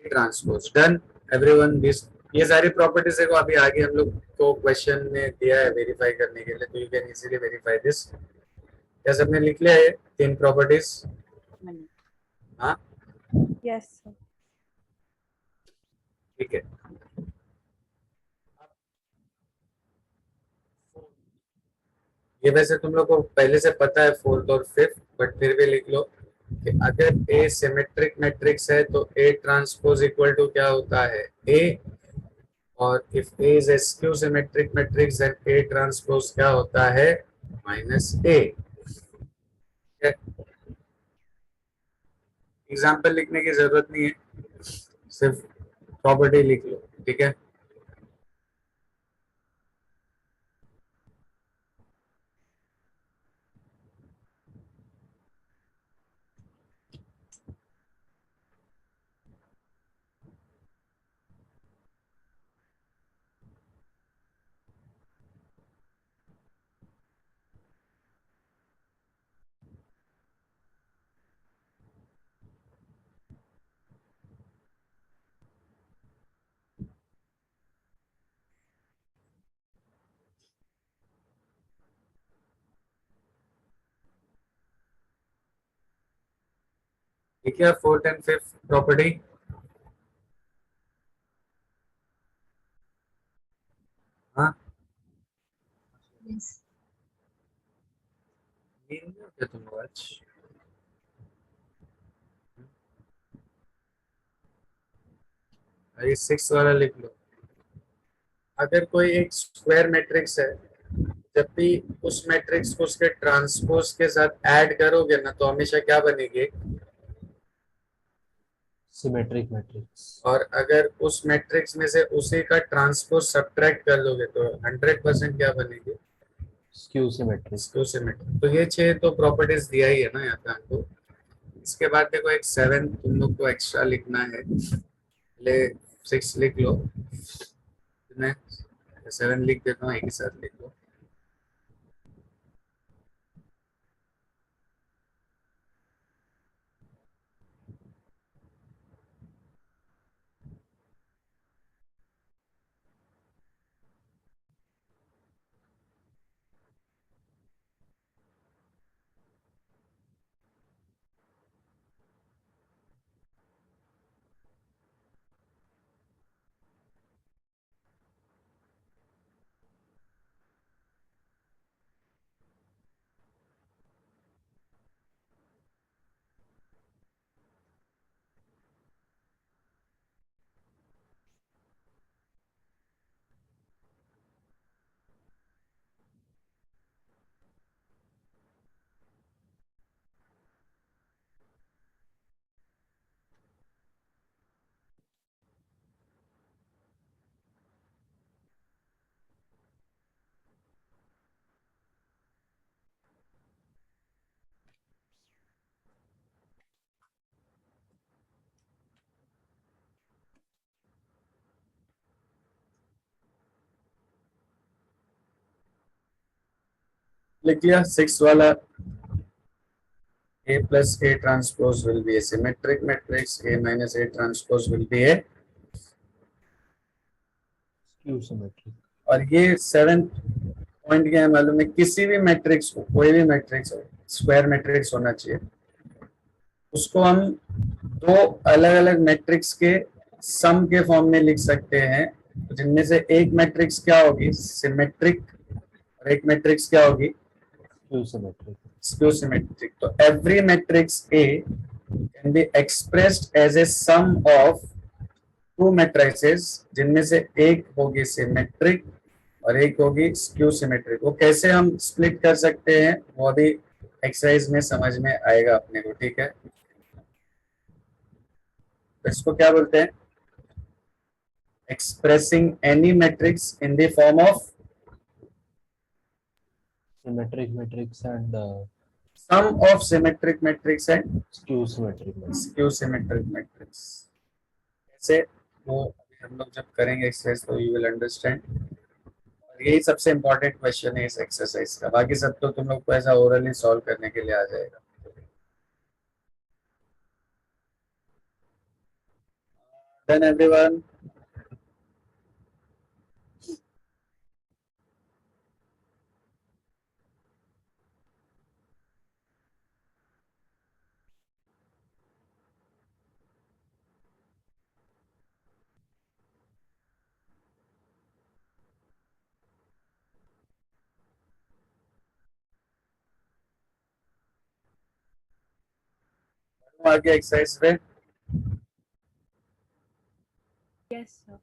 A transpose. Done. Everyone this, ये सारी प्रॉपर्टीज को अभी आगे हम लोग को क्वेश्चन में दिया है वेरीफाई करने के लिए, तो you can easily verify this. क्या सबने लिख लिया है 3 प्रॉपर्टीज? हाँ, यस सर। ठीक है। ये वैसे तुम लोग को पहले से पता है, फोर्थ और फिफ्थ, बट फिर भी लिख लो कि अगर ए सिमेट्रिक मैट्रिक्स है तो ए ट्रांसपोज इक्वल टू क्या होता है? ए। और if a is a skew symmetric matrix then a transpose क्या होता है? माइनस ए। एग्जाम्पल लिखने की जरूरत नहीं है, सिर्फ प्रॉपर्टी लिख लो, ठीक है। ठीक है, फोर्थ एंड फिफ्थ प्रॉपर्टी। हाँ, क्या तुम आज ये 6 वाला लिख लो। अगर कोई एक स्क्वायर मैट्रिक्स है, जब भी उस मैट्रिक्स को उसके ट्रांसपोज के साथ ऐड करोगे ना तो हमेशा क्या बनेगी, सिमेट्रिक मैट्रिक्स। और अगर उस मैट्रिक्स में से उसी का ट्रांसपोज सब्ट्रैक्ट कर लोगे तो 100% क्या बनेगी, स्क्यू सिमेट्रिक। Skew symmetric. तो ये 6 तो प्रॉपर्टीज दिया ही है ना यहाँ पे हमको। इसके बाद देखो एक 7 तुम लोग को एक्स्ट्रा लिखना है, ले 6 लिख लो, मैं 7 लिख देता हूँ, एक ही साथ लिख लो। लिख लिया 6 वाला, A plus A transpose will be a symmetric matrix, A minus A transpose will be a, skew symmetric. और ये 7 पॉइंट क्या है मालूम है, किसी भी मैट्रिक्स को, कोई भी मैट्रिक्स हो, स्क्वायर मैट्रिक्स होना चाहिए, उसको हम दो अलग अलग मैट्रिक्स के सम के फॉर्म में लिख सकते हैं, जिनमें से एक मैट्रिक्स क्या होगी, सिमेट्रिक, और एक मैट्रिक्स क्या होगी, स्क्यू सिमेट्रिक। Skew symmetric. तो every matrix A can be expressed as a sum of two matrices, जिनमें से एक होगी सिमेट्रिक और एक होगी स्क्यू सिमेट्रिक। वो कैसे हम स्प्लिट कर सकते हैं वो अभी एक्सरसाइज में समझ में आएगा अपने को, ठीक है। तो इसको क्या बोलते हैं, expressing any matrix in the form of symmetric matrix and sum of symmetric matrix and skew symmetric matrix. Skew symmetric matrix. ऐसे वो अभी हम लोग जब करेंगे एक्सरसाइज तो यू विल अंडरस्टैंड। यही सबसे इम्पोर्टेंट क्वेश्चन है इस एक्सरसाइज का, बाकी सब तो तुम लोग को ऐसा ओरली सॉल्व करने के लिए आ जाएगा। Then everyone, आगे एक्सरसाइज पे Yes, sir.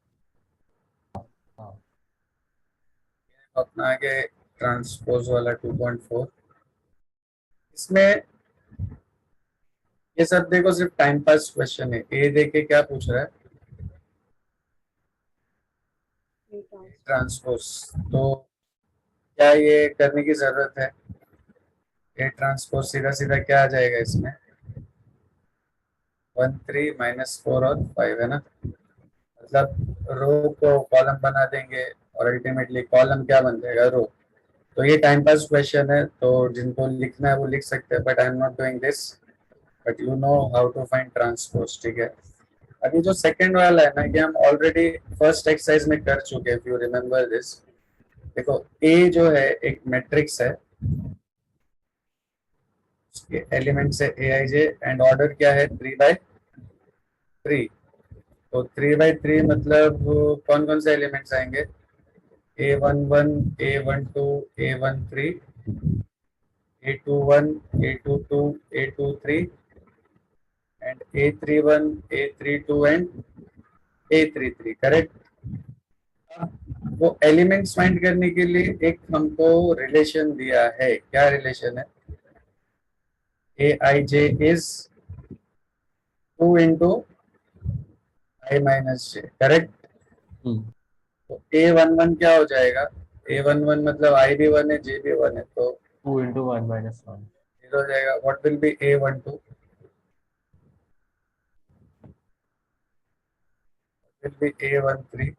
अपना आगे ट्रांसपोज वाला 2.4, इसमें ये सब देखो सिर्फ टाइम पास क्वेश्चन है। ए देखे क्या पूछ रहा है, ट्रांसपोज, तो क्या ये करने की जरूरत है, ए ट्रांसपोज सीधा सीधा क्या आ जाएगा इसमें, 1 3 -4 और 5 है ना, मतलब रो को कॉलम बना देंगे और अल्टीमेटली कॉलम क्या बन जाएगा, रो। तो ये टाइम पास क्वेश्चन है, तो जिनको लिखना है वो लिख सकते हैं, but I am not doing this, but you know how to find transpose, ठीक है। अभी जो सेकंड वाला है ना, ये हम ऑलरेडी फर्स्ट एक्सरसाइज में कर चुके हैं, इफ यू रिमेम्बर दिस। देखो ए जो है एक मैट्रिक्स है, उसके एलिमेंट्स है Aij एंड ऑर्डर क्या है 3/3। तो 3/3 मतलब कौन कौन से एलिमेंट्स आएंगे, A11 A12 A13 A21, A22, A23 and A31, A32 and A33, correct. वो एलिमेंट्स फाइंड करने के लिए एक हमको रिलेशन दिया है, क्या रिलेशन है? A I J is 2 into I minus J, correct. तो A11 क्या हो जाएगा? A11 मतलब आई भी 1 है, जे भी 1 है, तो 2 into 1 minus 1. 0 हो जाएगा। What will be A12? Will be A13।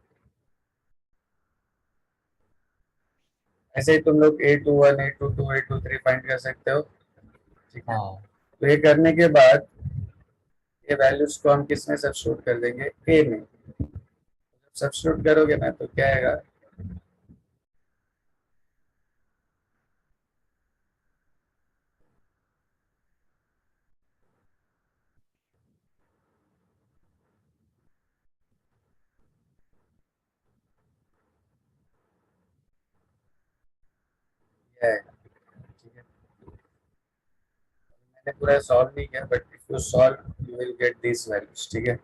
ऐसे ही तुम लोग A21, A22, A23 फाइंड कर सकते हो, ठीक है। हाँ, तो ये करने के बाद ये वैल्यूज को हम किस में सब्स्टिट्यूट कर देंगे? A में। सब्स्टिट्यूट करोगे ना तो क्या आएगा? ये आएगा, ठीक है। मैंने पूरा सॉल्व नहीं किया, but if you solve you will get this values, ठीक है।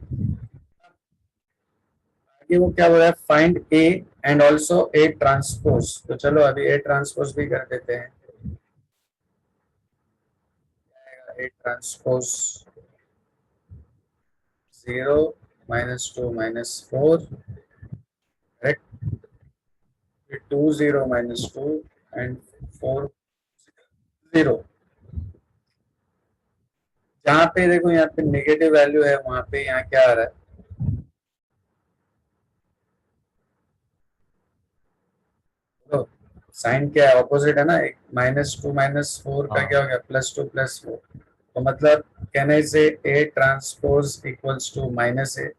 आगे वो क्या बोला है? Find A and also A transpose. तो चलो अभी ए ट्रांसपोज भी कर देते हैं। A transpose 0 -2 -4, correct. 2 0 -2 एंड 4 0। जहाँ पे देखो यहाँ पे नेगेटिव वैल्यू है, वहां पे यहाँ क्या आ रहा है? तो साइन क्या है? ऑपोजिट है ना। एक -2 -4 का हाँ। क्या हो गया? +2 +4। तो मतलब कहने से a transpose equals to -a,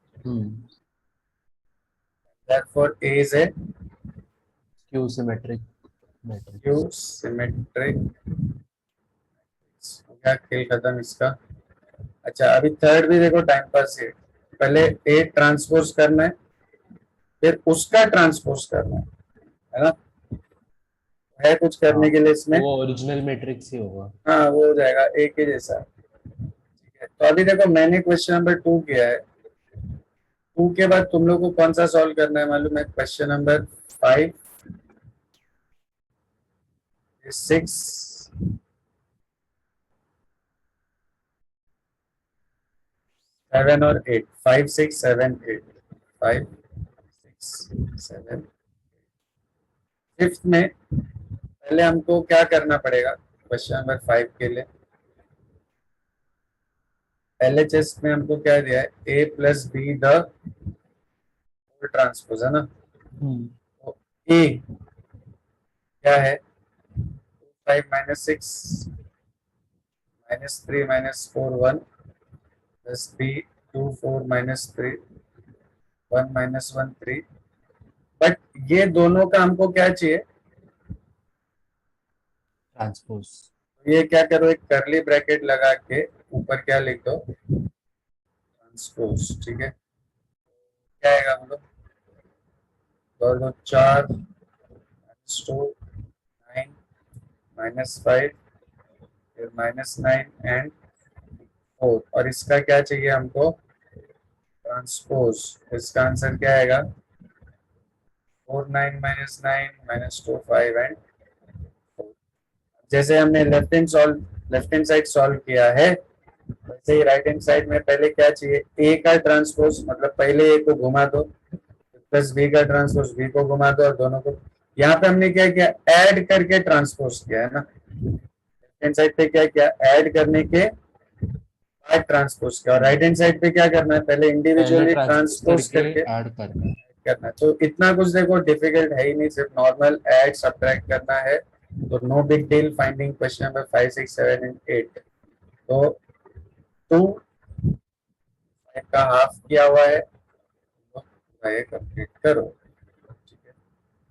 therefore A is a Q symmetric matrix. Q symmetric। हो गया, खेल खत्म इसका। अच्छा अभी थर्ड भी देखो, टाइम पास है। पहले ए ट्रांसपोज करना है, फिर उसका ट्रांसपोज करना है ना। है कुछ करने हाँ, के लिए इसमें? वो ओरिजिनल मैट्रिक्स ही होगा। हाँ वो हो जाएगा ए के जैसा, ठीक है। तो अभी देखो मैंने क्वेश्चन नंबर 2 किया है। 2 के बाद तुम लोग को कौन सा सॉल्व करना है मालूम है? क्वेश्चन नंबर 5, 6, 7 और 8। 5 6 7 8, 5 6 7। फिफ्थ में पहले हमको क्या करना पड़ेगा क्वेश्चन नंबर 5 के लिए? LHS में हमको क्या दिया है? A plus be the transpose, है ना। तो A क्या है? 5 -6 -3 -4 1 प्लस B 2 4 -3 1 -1 3। बट ये दोनों का हमको क्या चाहिए? ट्रांसपोज। ये क्या करो, एक करली ब्रैकेट लगा के ऊपर क्या लिख दो? ट्रांसपोज, ठीक है। क्या आएगा हम लोग? 4 -2 9 -5 फिर -9 एंड 4। और इसका क्या चाहिए हमको? ट्रांसपोज। इसका आंसर क्या आएगा? 4 9 -9 -2 5 एंड 4। जैसे हमने लेफ्ट हैंड साइड सॉल्व किया है, वैसे ही राइट हैंड साइड में पहले क्या चाहिए? ए का ट्रांसपोज, मतलब पहले ए को घुमा दो, प्लस बी का ट्रांसपोज बी को घुमा दो, और दोनों को। यहाँ पे हमने क्या किया? ऐड करके ट्रांसपोज किया है ना। लेफ्ट हैंड साइड पे क्या किया? ऐड करने के बाद ट्रांसपोज किया। और राइट हैंड साइड पे क्या करना है? पहले पहले इंडिविजुअली ट्रांसपोज ट्रांसपोज करके करके ऐड करना है। करना है। तो इतना कुछ देखो डिफिकल्ट है ही नहीं, सिर्फ नॉर्मल ऐड सब्ट्रैक्ट करना है। तो no big deal finding question number 5 6 7 and 8। तो 2 का हाफ किया हुआ है, तो कंप्लीट करो, ठीक है।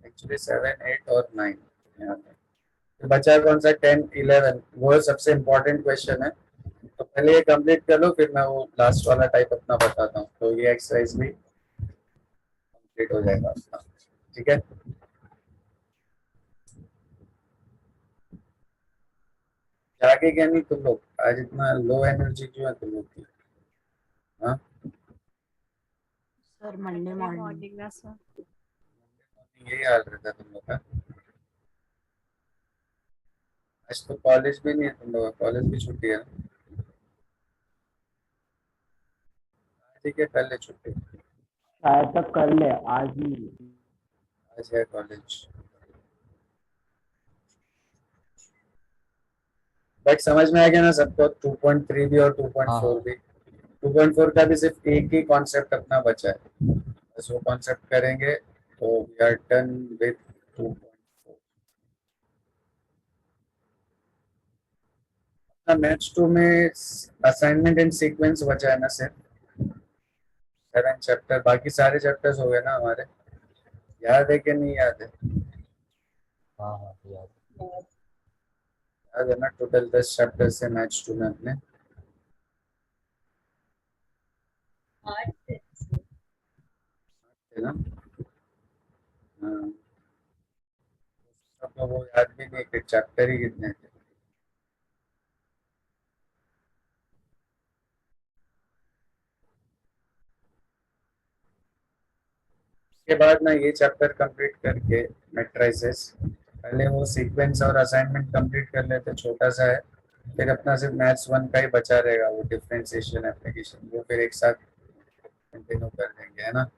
एक्चुअली 7 8 और 9 यहाँ पे तो बचा कौन सा? 10 11, वो सबसे इम्पोर्टेंट क्वेश्चन है। तो पहले ये कंप्लीट कर लो, फिर मैं वो लास्ट वाला टाइप अपना बताता हूँ। तो ये एक्सरसाइज भी कंप्लीट हो जाएगा अपना, ठीक है। जागे क्या नहीं तुम लोग, आज इतना लो एनर्जी क्यों है तुम लोग की? हाँ, सर मंडे मॉर्निंग मॉर्निंग ना सर। यही हाल रहता है तुम लोग का। आज तो कॉलेज भी नहीं है तुम लोग का, कॉलेज भी छुट्टी है। ठीक है, कल है छुट्टी। शायद तक कर ले, आज ही। आज है कॉलेज। बट समझ में आ गया ना सबको, 2.3 भी और 2.4 हाँ भी। 2.4 का भी सिर्फ एक ही कॉन्सेप्ट अपना बचा है, बस वो कॉन्सेप्ट करेंगे तो we are done with 2.4। Maths 2 में असाइनमेंट एंड सीक्वेंस बचा है ना सिर्फ 7 चैप्टर, बाकी सारे चैप्टर्स हो गए ना हमारे। याद है कि नहीं याद है? हाँ हाँ याद याद है ना, टोटल 10 चैप्टर है मैथ्स 2 में अपने। 8 थे। है ना? हाँ, सबको वो याद भी नहीं कि चैप्टर ही कितने थे। उसके बाद ना ये चैप्टर कंप्लीट करके मैट्रिसेस, पहले वो सीक्वेंस और असाइनमेंट कंप्लीट कर लेते, छोटा सा है। फिर अपना सिर्फ मैथ्स 1 का ही बचा रहेगा, वो डिफरेंशिएशन एप्लीकेशन, वो फिर एक साथ कंटिन्यू कर देंगे, है ना?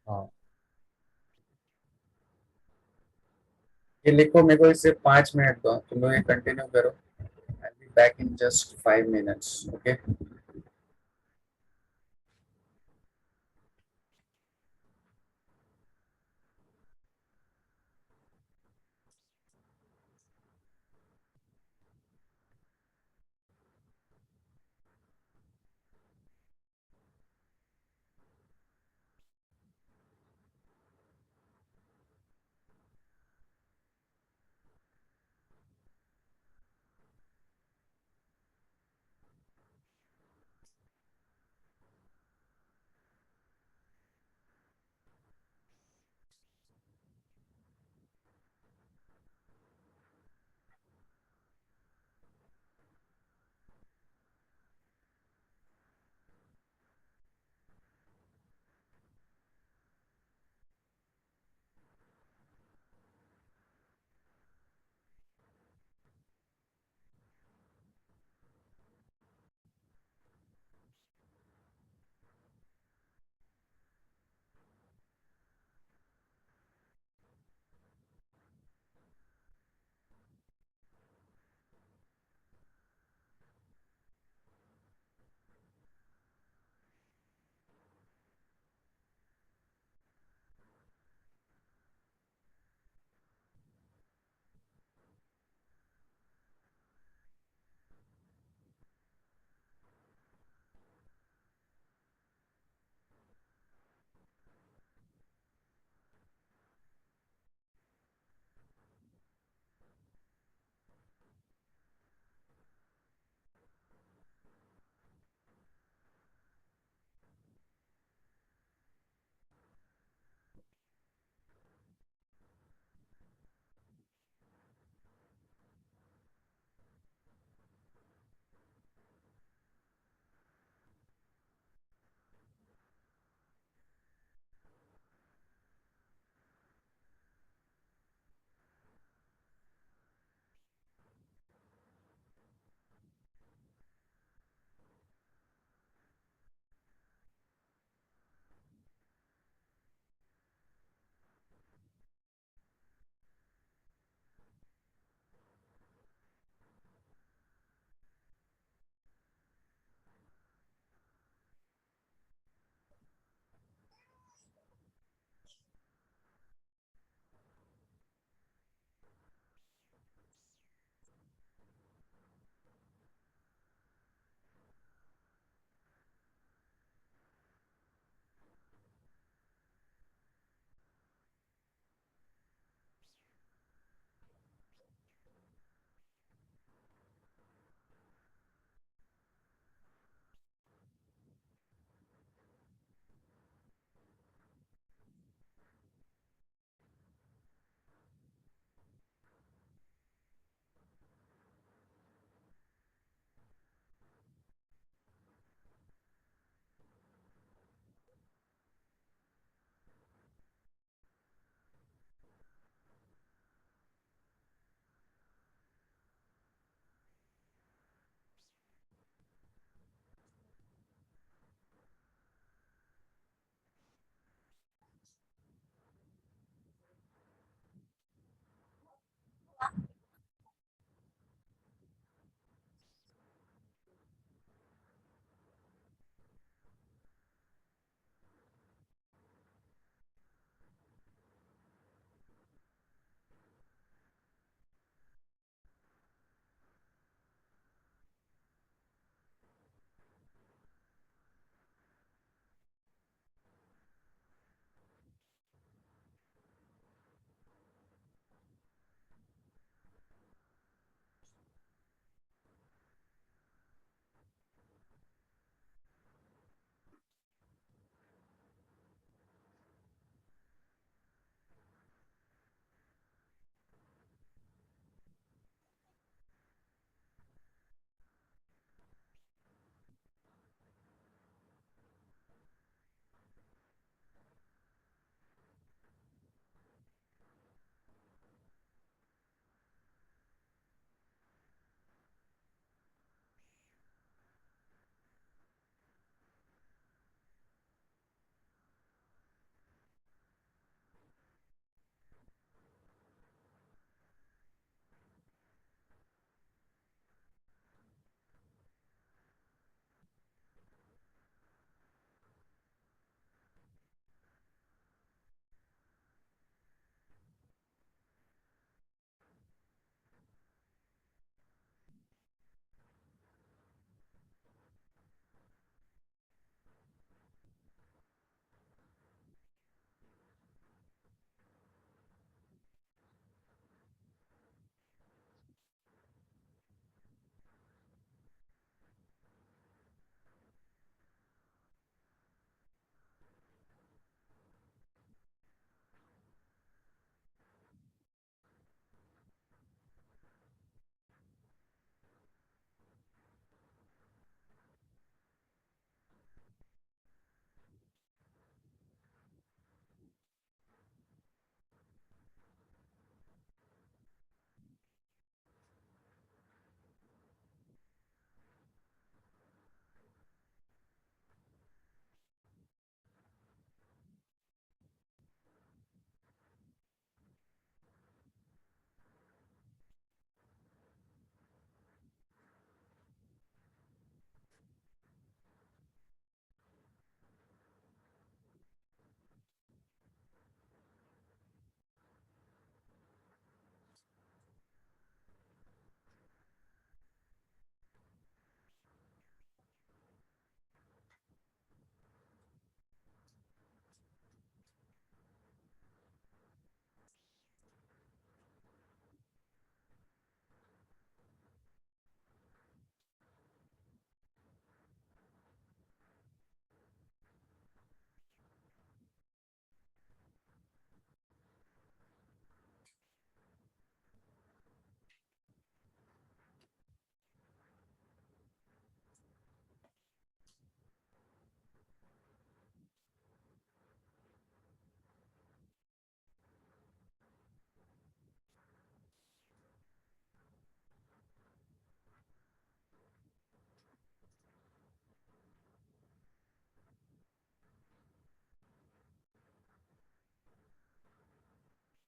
हाँ। ये लिखो, मेरे को इसे 5 मिनट दो, तुम लोग ये कंटिन्यू करो। I be back in just 5 minutes, okay?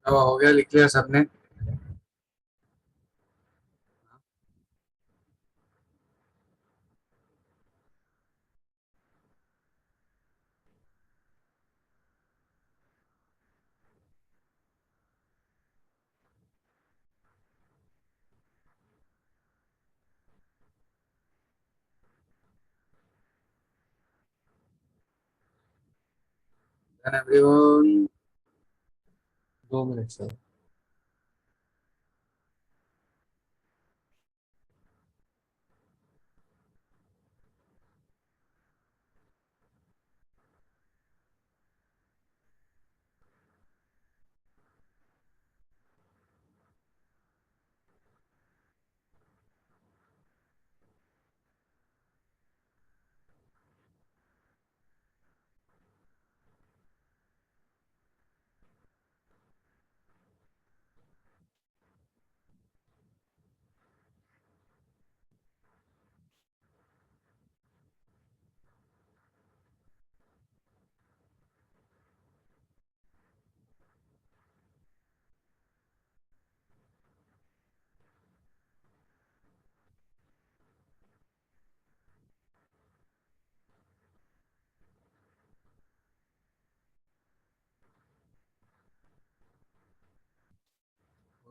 अब हो गया, लिख लिया सबने? Then everyone, 2 minute sir.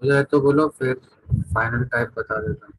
हो जाए तो बोलो, फिर फाइनल टाइप बता देता हूँ।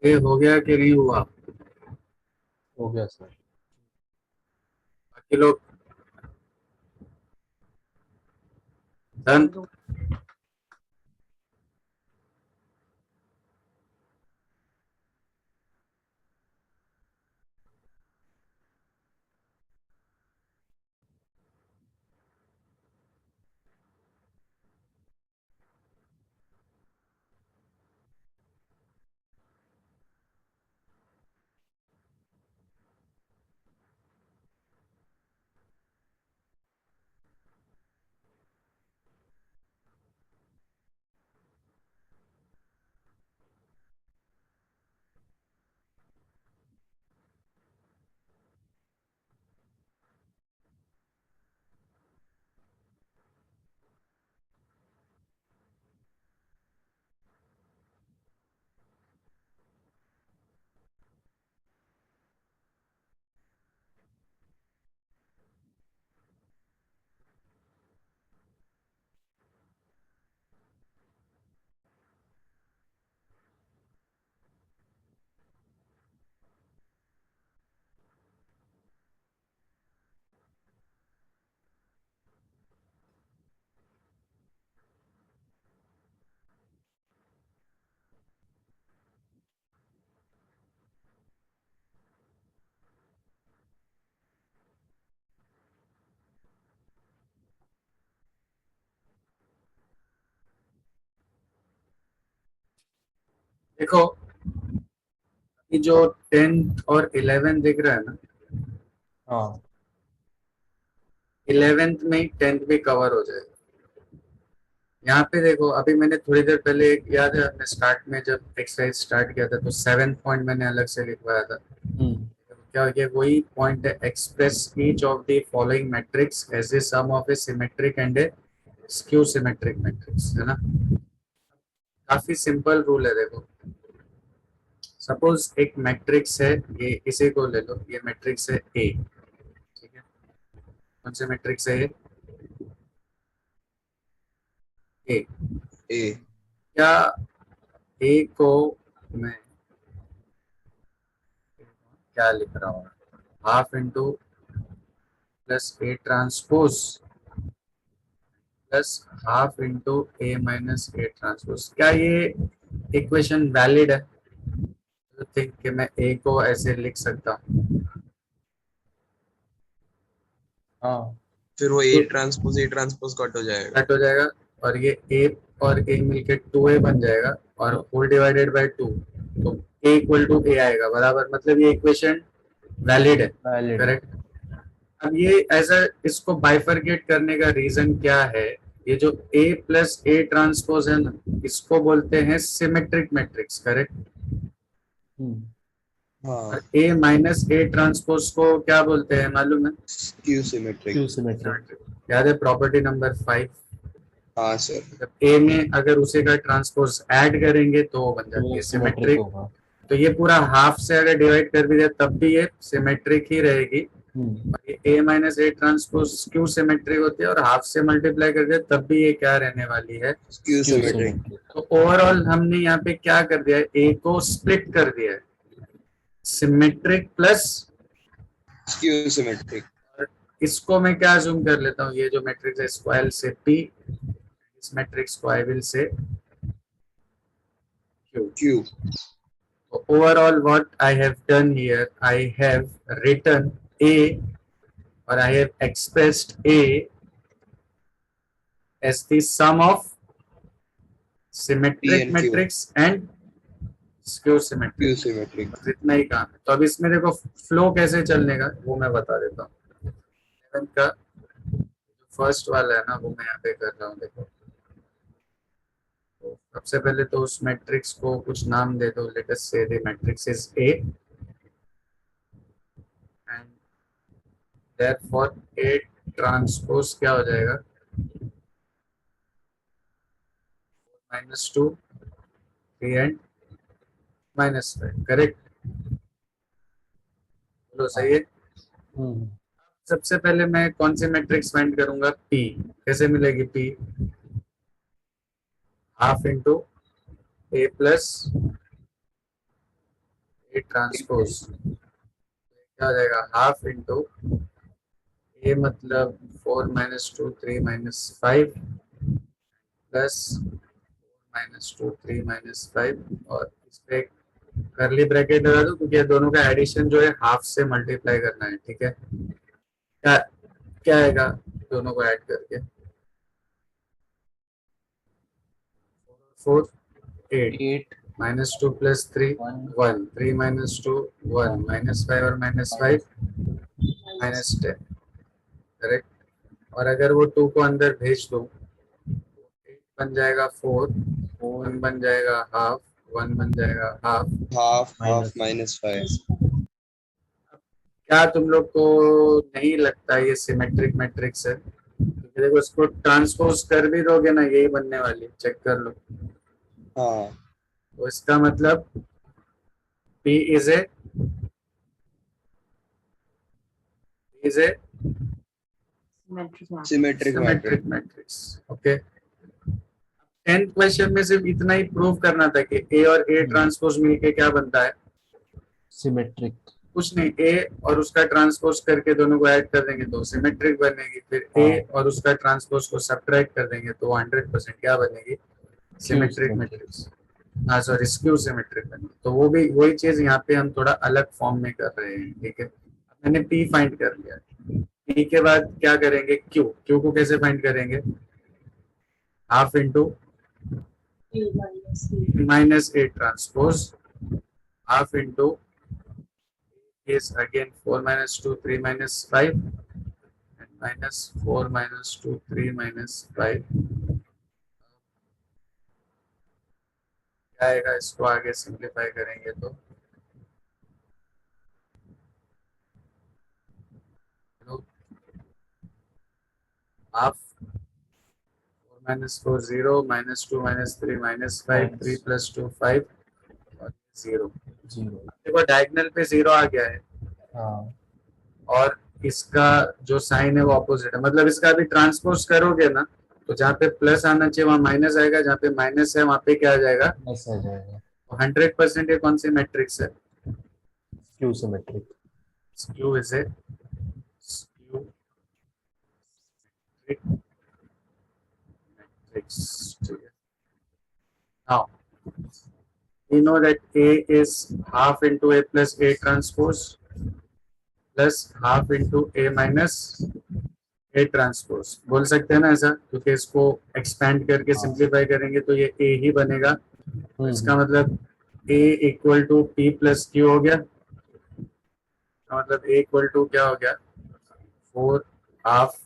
ये हो गया कि नहीं हुआ? हो गया सर। बाकी लोग डन? देखो ये जो 10th और 11th दिख रहा है ना, हाँ 11th में ही 10th भी कवर हो जाएगा। यहाँ पे देखो अभी मैंने थोड़ी देर पहले एक याद है हमने स्टार्ट में जब एक्सरसाइज स्टार्ट किया था तो 7th पॉइंट मैंने अलग से लिखवाया था। क्या हो गया, वही पॉइंट है, express each of the following matrix as a sum of a symmetric and a skew symmetric matrix, है ना। काफी सिंपल रूल है देखो। सपोज एक मैट्रिक्स है, ये इसी को ले लो, ये मैट्रिक्स है ए, ठीक है। कौन से मैट्रिक्स है ये? ए। ए क्या ए को मैं क्या लिख रहा हूँ, half into plus A transpose plus half into A minus A transpose, क्या ये इक्वेशन वैलिड है? तो थिंक कि मैं ए को ऐसे लिख सकता हूँ। हाँ फिर वो ए ट्रांसपोज कट हो जाएगा। कट हो जाएगा और ये ए और ए मिलके 2a बन जाएगा और होल डिवाइडेड बाय 2, तो a इक्वल टू ए आएगा बराबर, मतलब ये इक्वेशन वैलिड है, वैलिड। करेक्ट। अब ये ऐसा इसको बाइफरकेट करने का रीजन क्या है, ये जो a प्लस ए ट्रांसपोज है ना, इसको बोलते हैं सिमेट्रिक मैट्रिक्स, करेक्ट। हाँ और a माइनस ए ट्रांसपोज को क्या बोलते हैं मालूम है? Q symmetric. Q symmetric. याद है प्रॉपर्टी नंबर 5? हाँ सर। मतलब ए में अगर उसी का ट्रांसपोज ऐड करेंगे तो वो बन जाती है सिमेट्रिक। होगा। तो ये पूरा हाफ से अगर डिवाइड कर भी दिया तब भी ये सिमेट्रिक ही रहेगी। और ये A minus A transpose skew symmetric होती है और हाफ से मल्टीप्लाई कर दिया तब भी ये क्या रहने वाली है? Q symmetric. तो ओवरऑल हमने यहाँ पे क्या कर दिया है, ए को स्प्लिट कर दिया है, सिमेट्रिक प्लस क्यू सिमेट्रिक। इसको मैं क्या जूम कर लेता हूँ, ये जो मैट्रिक्स है इसको एल से पी, इस मैट्रिक्स को I will say Q. Q. Overall what I have done here, I have written A or I have expressed A as the sum of symmetric P and Q. matrix and skew symmetric। Q symmetric. बस इतना ही काम है। तो अब इसमें देखो flow कैसे चलने का वो मैं बता देता हूँ। 11 का फर्स्ट वाला है ना वो मैं यहाँ पे कर रहा हूँ, देखो। सबसे पहले तो उस मैट्रिक्स को कुछ नाम दे दो, लेट अस से the matrix is A and therefore A transpose क्या हो जाएगा, -2 3 एंड -5, करेक्ट। बोलो सही है। सबसे पहले मैं कौन सी मैट्रिक्स फाइंड करूंगा, पी। कैसे मिलेगी पी? हाफ इंटू ए प्लस ए ट्रांसपोज, क्या हो जाएगा, हाफ इंटू ए मतलब 4 - 2 3 -5 प्लस 2 3 -5 और इस पे करली ब्रैकेट लगा दो क्योंकि ये दोनों का एडिशन जो है हाफ से मल्टीप्लाई करना है, ठीक है। क्या क्या आएगा दोनों को ऐड करके, 4 8 -2 + 3 1 3 - 2 1 -5 और -5 -10, करेक्ट। और अगर वो 2 को अंदर भेज दो 8 बन जाएगा 4 1 बन जाएगा हाफ 1 बन जाएगा हाफ हाफ हाफ -5। क्या तुम लोग को नहीं लगता ये सिमेट्रिक मैट्रिक्स है? क्योंकि देखो इसको ट्रांसपोज कर भी दोगे ना यही बनने वाली, चेक कर लो। हाँ तो इसका मतलब P is a symmetric matrix. Matrix, okay. 10th question में सिर्फ इतना ही प्रूव करना था कि ए और ए ट्रांसपोज मिलके क्या बनता है, सिमेट्रिक। कुछ नहीं, ए और उसका ट्रांसपोज करके दोनों को ऐड कर देंगे तो सिमेट्रिक बनेगी, फिर ए और उसका ट्रांसपोज को सब्ट्रैक्ट कर देंगे तो 100% क्या बनेगी, सिमेट्रिक मैट्रिक्स। हाँ सॉरी स्क्यू सिमेट्रिक बनेगी। तो वो भी वही चीज यहाँ पे हम थोड़ा अलग फॉर्म में कर रहे हैं, ठीक है। मैंने पी फाइंड कर लिया, पी के बाद क्या करेंगे, क्यू। क्यू को कैसे फाइंड करेंगे, half into A minus A. minus A transpose half into is again 4 minus 2 3 minus 5 and minus 4 minus 2 3 minus 5 क्या आएगा इसको आगे सिंप्लीफाई करेंगे तो half 4 minus 4 0 minus 2 minus 3 minus 5 3 plus 2 5 और 0 जीरो। देखो डायगोनल पे 0 आ गया है हाँ और इसका जो साइन है वो ऑपोजिट है मतलब इसका भी ट्रांसपोज करोगे ना तो जहाँ पे प्लस आना चाहिए वहां माइनस आएगा जहाँ पे माइनस है वहां पे क्या आ जाएगा बस आ जाएगा। 100% ये कौन सी मैट्रिक्स है skew symmetric. Skew is a skew matrix ठीक है now we know that A is half into A plus A transpose plus half into A minus A transpose बोल सकते हैं ना ऐसा क्योंकि इसको एक्सपैंड करके हाँ। सिंप्लीफाई करेंगे तो ये A ही बनेगा तो इसका मतलब A equal to P plus Q हो गया मतलब A इक्वल टू क्या हो गया 4 half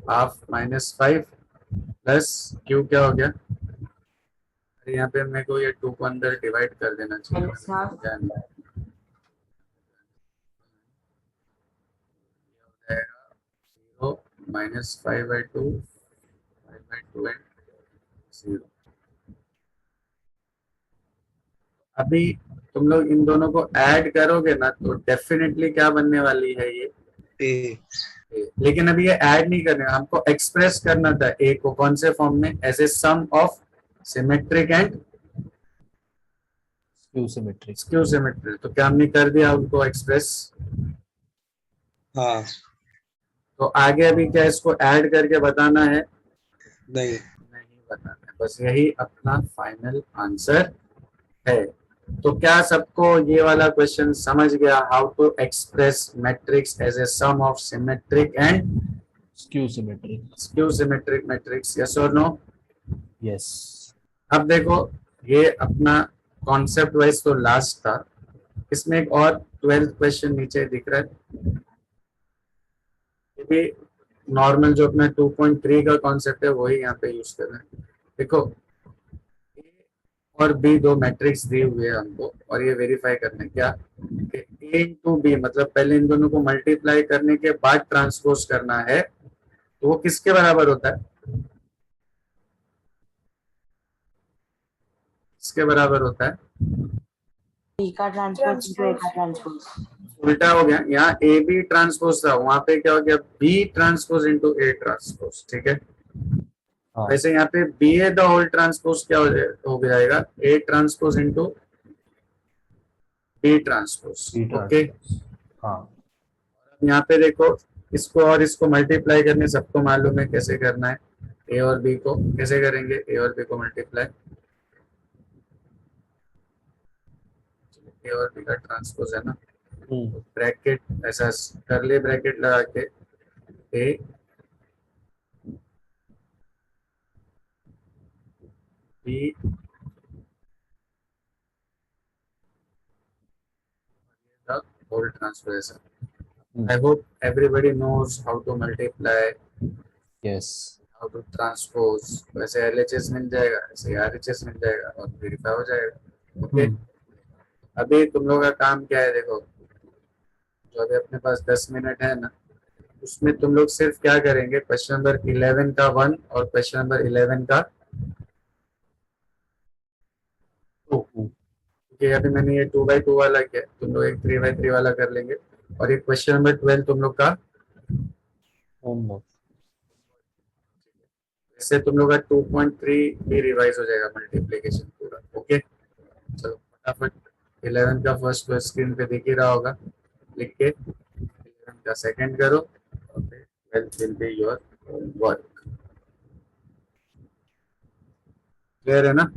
half minus 5 plus Q क्या हो गया यहाँ पे मेरे को ये 2 को अंदर डिवाइड कर देना चाहिए जीरो माइनस 5/2 5/2 एंड 0 अभी तुम लोग इन दोनों को ऐड करोगे ना तो डेफिनेटली क्या बनने वाली है ये A. लेकिन अभी ये ऐड नहीं करने हमको एक्सप्रेस करना था ए को कौन से फॉर्म में as a sum of symmetric and skew symmetric. Skew symmetric तो क्या हमने कर दिया उनको एक्सप्रेस हाँ तो आगे अभी क्या इसको ऐड करके बताना है नहीं नहीं बताना है बस यही अपना फाइनल आंसर है तो क्या सबको ये वाला क्वेश्चन समझ गया how to express matrix as a sum of symmetric and skew symmetric. Skew symmetric matrix yes और नो यस। अब देखो ये अपना कॉन्सेप्ट वाइज तो लास्ट था इसमें एक और 12th क्वेश्चन नीचे दिख रहा है ये भी नॉर्मल जो अपना 2.3 का कॉन्सेप्ट है वही यहाँ पे यूज कर रहे हैं देखो A और B दो मैट्रिक्स दिए हुए हैं हमको और ये वेरीफाई करना है क्या कि A इंटू बी मतलब पहले इन दोनों को मल्टीप्लाई करने के बाद ट्रांसपोज करना है तो वो किसके बराबर होता है किसके बराबर होता है B का ट्रांसपोज into A का ट्रांसपोज। उल्टा हो गया यहाँ ए बी ट्रांसपोज था वहां पे क्या हो गया b transpose into a transpose ठीक है हाँ। वैसे यहाँ पे b a the whole transpose क्या हो जाएगा a transpose into b transpose okay हाँ। यहाँ पे देखो इसको और इसको मल्टीप्लाई करने सबको मालूम है कैसे करना है ए और बी को कैसे करेंगे ए और बी को मल्टीप्लाई ए और बी का ट्रांसपोज है ना ब्रैकेट ऐसा करले ब्रैकेट लगा के a b the whole transposition. I hope everybody knows how to multiply, yes. how to transpose. वैसे LHS मिल जाएगा ऐसे RHS मिल जाएगा और वेरीफाई हो जाएगा ओके अभी तुम लोगों का काम क्या है देखो जो अभी अपने पास 10 मिनट है ना उसमें तुम लोग सिर्फ क्या करेंगे क्वेश्चन नंबर 11 का 1 और क्वेश्चन नंबर 11 का 2 क्योंकि अभी मैंने ये 2/2 वाला किया तुम लोग एक 3/3 वाला कर लेंगे और ये क्वेश्चन नंबर 12 तुम लोग का होमवर्क। इससे तुम लोग का 2.3 भी रिवाइज हो जाएगा मल्टीप्लिकेशन पूरा ओके चलो फटाफट 11 का फर्स्ट तो स्क्रीन पे दिख ही रहा होगा लिख के 11 का सेकंड करो और फिर 12 will be your work clear है ना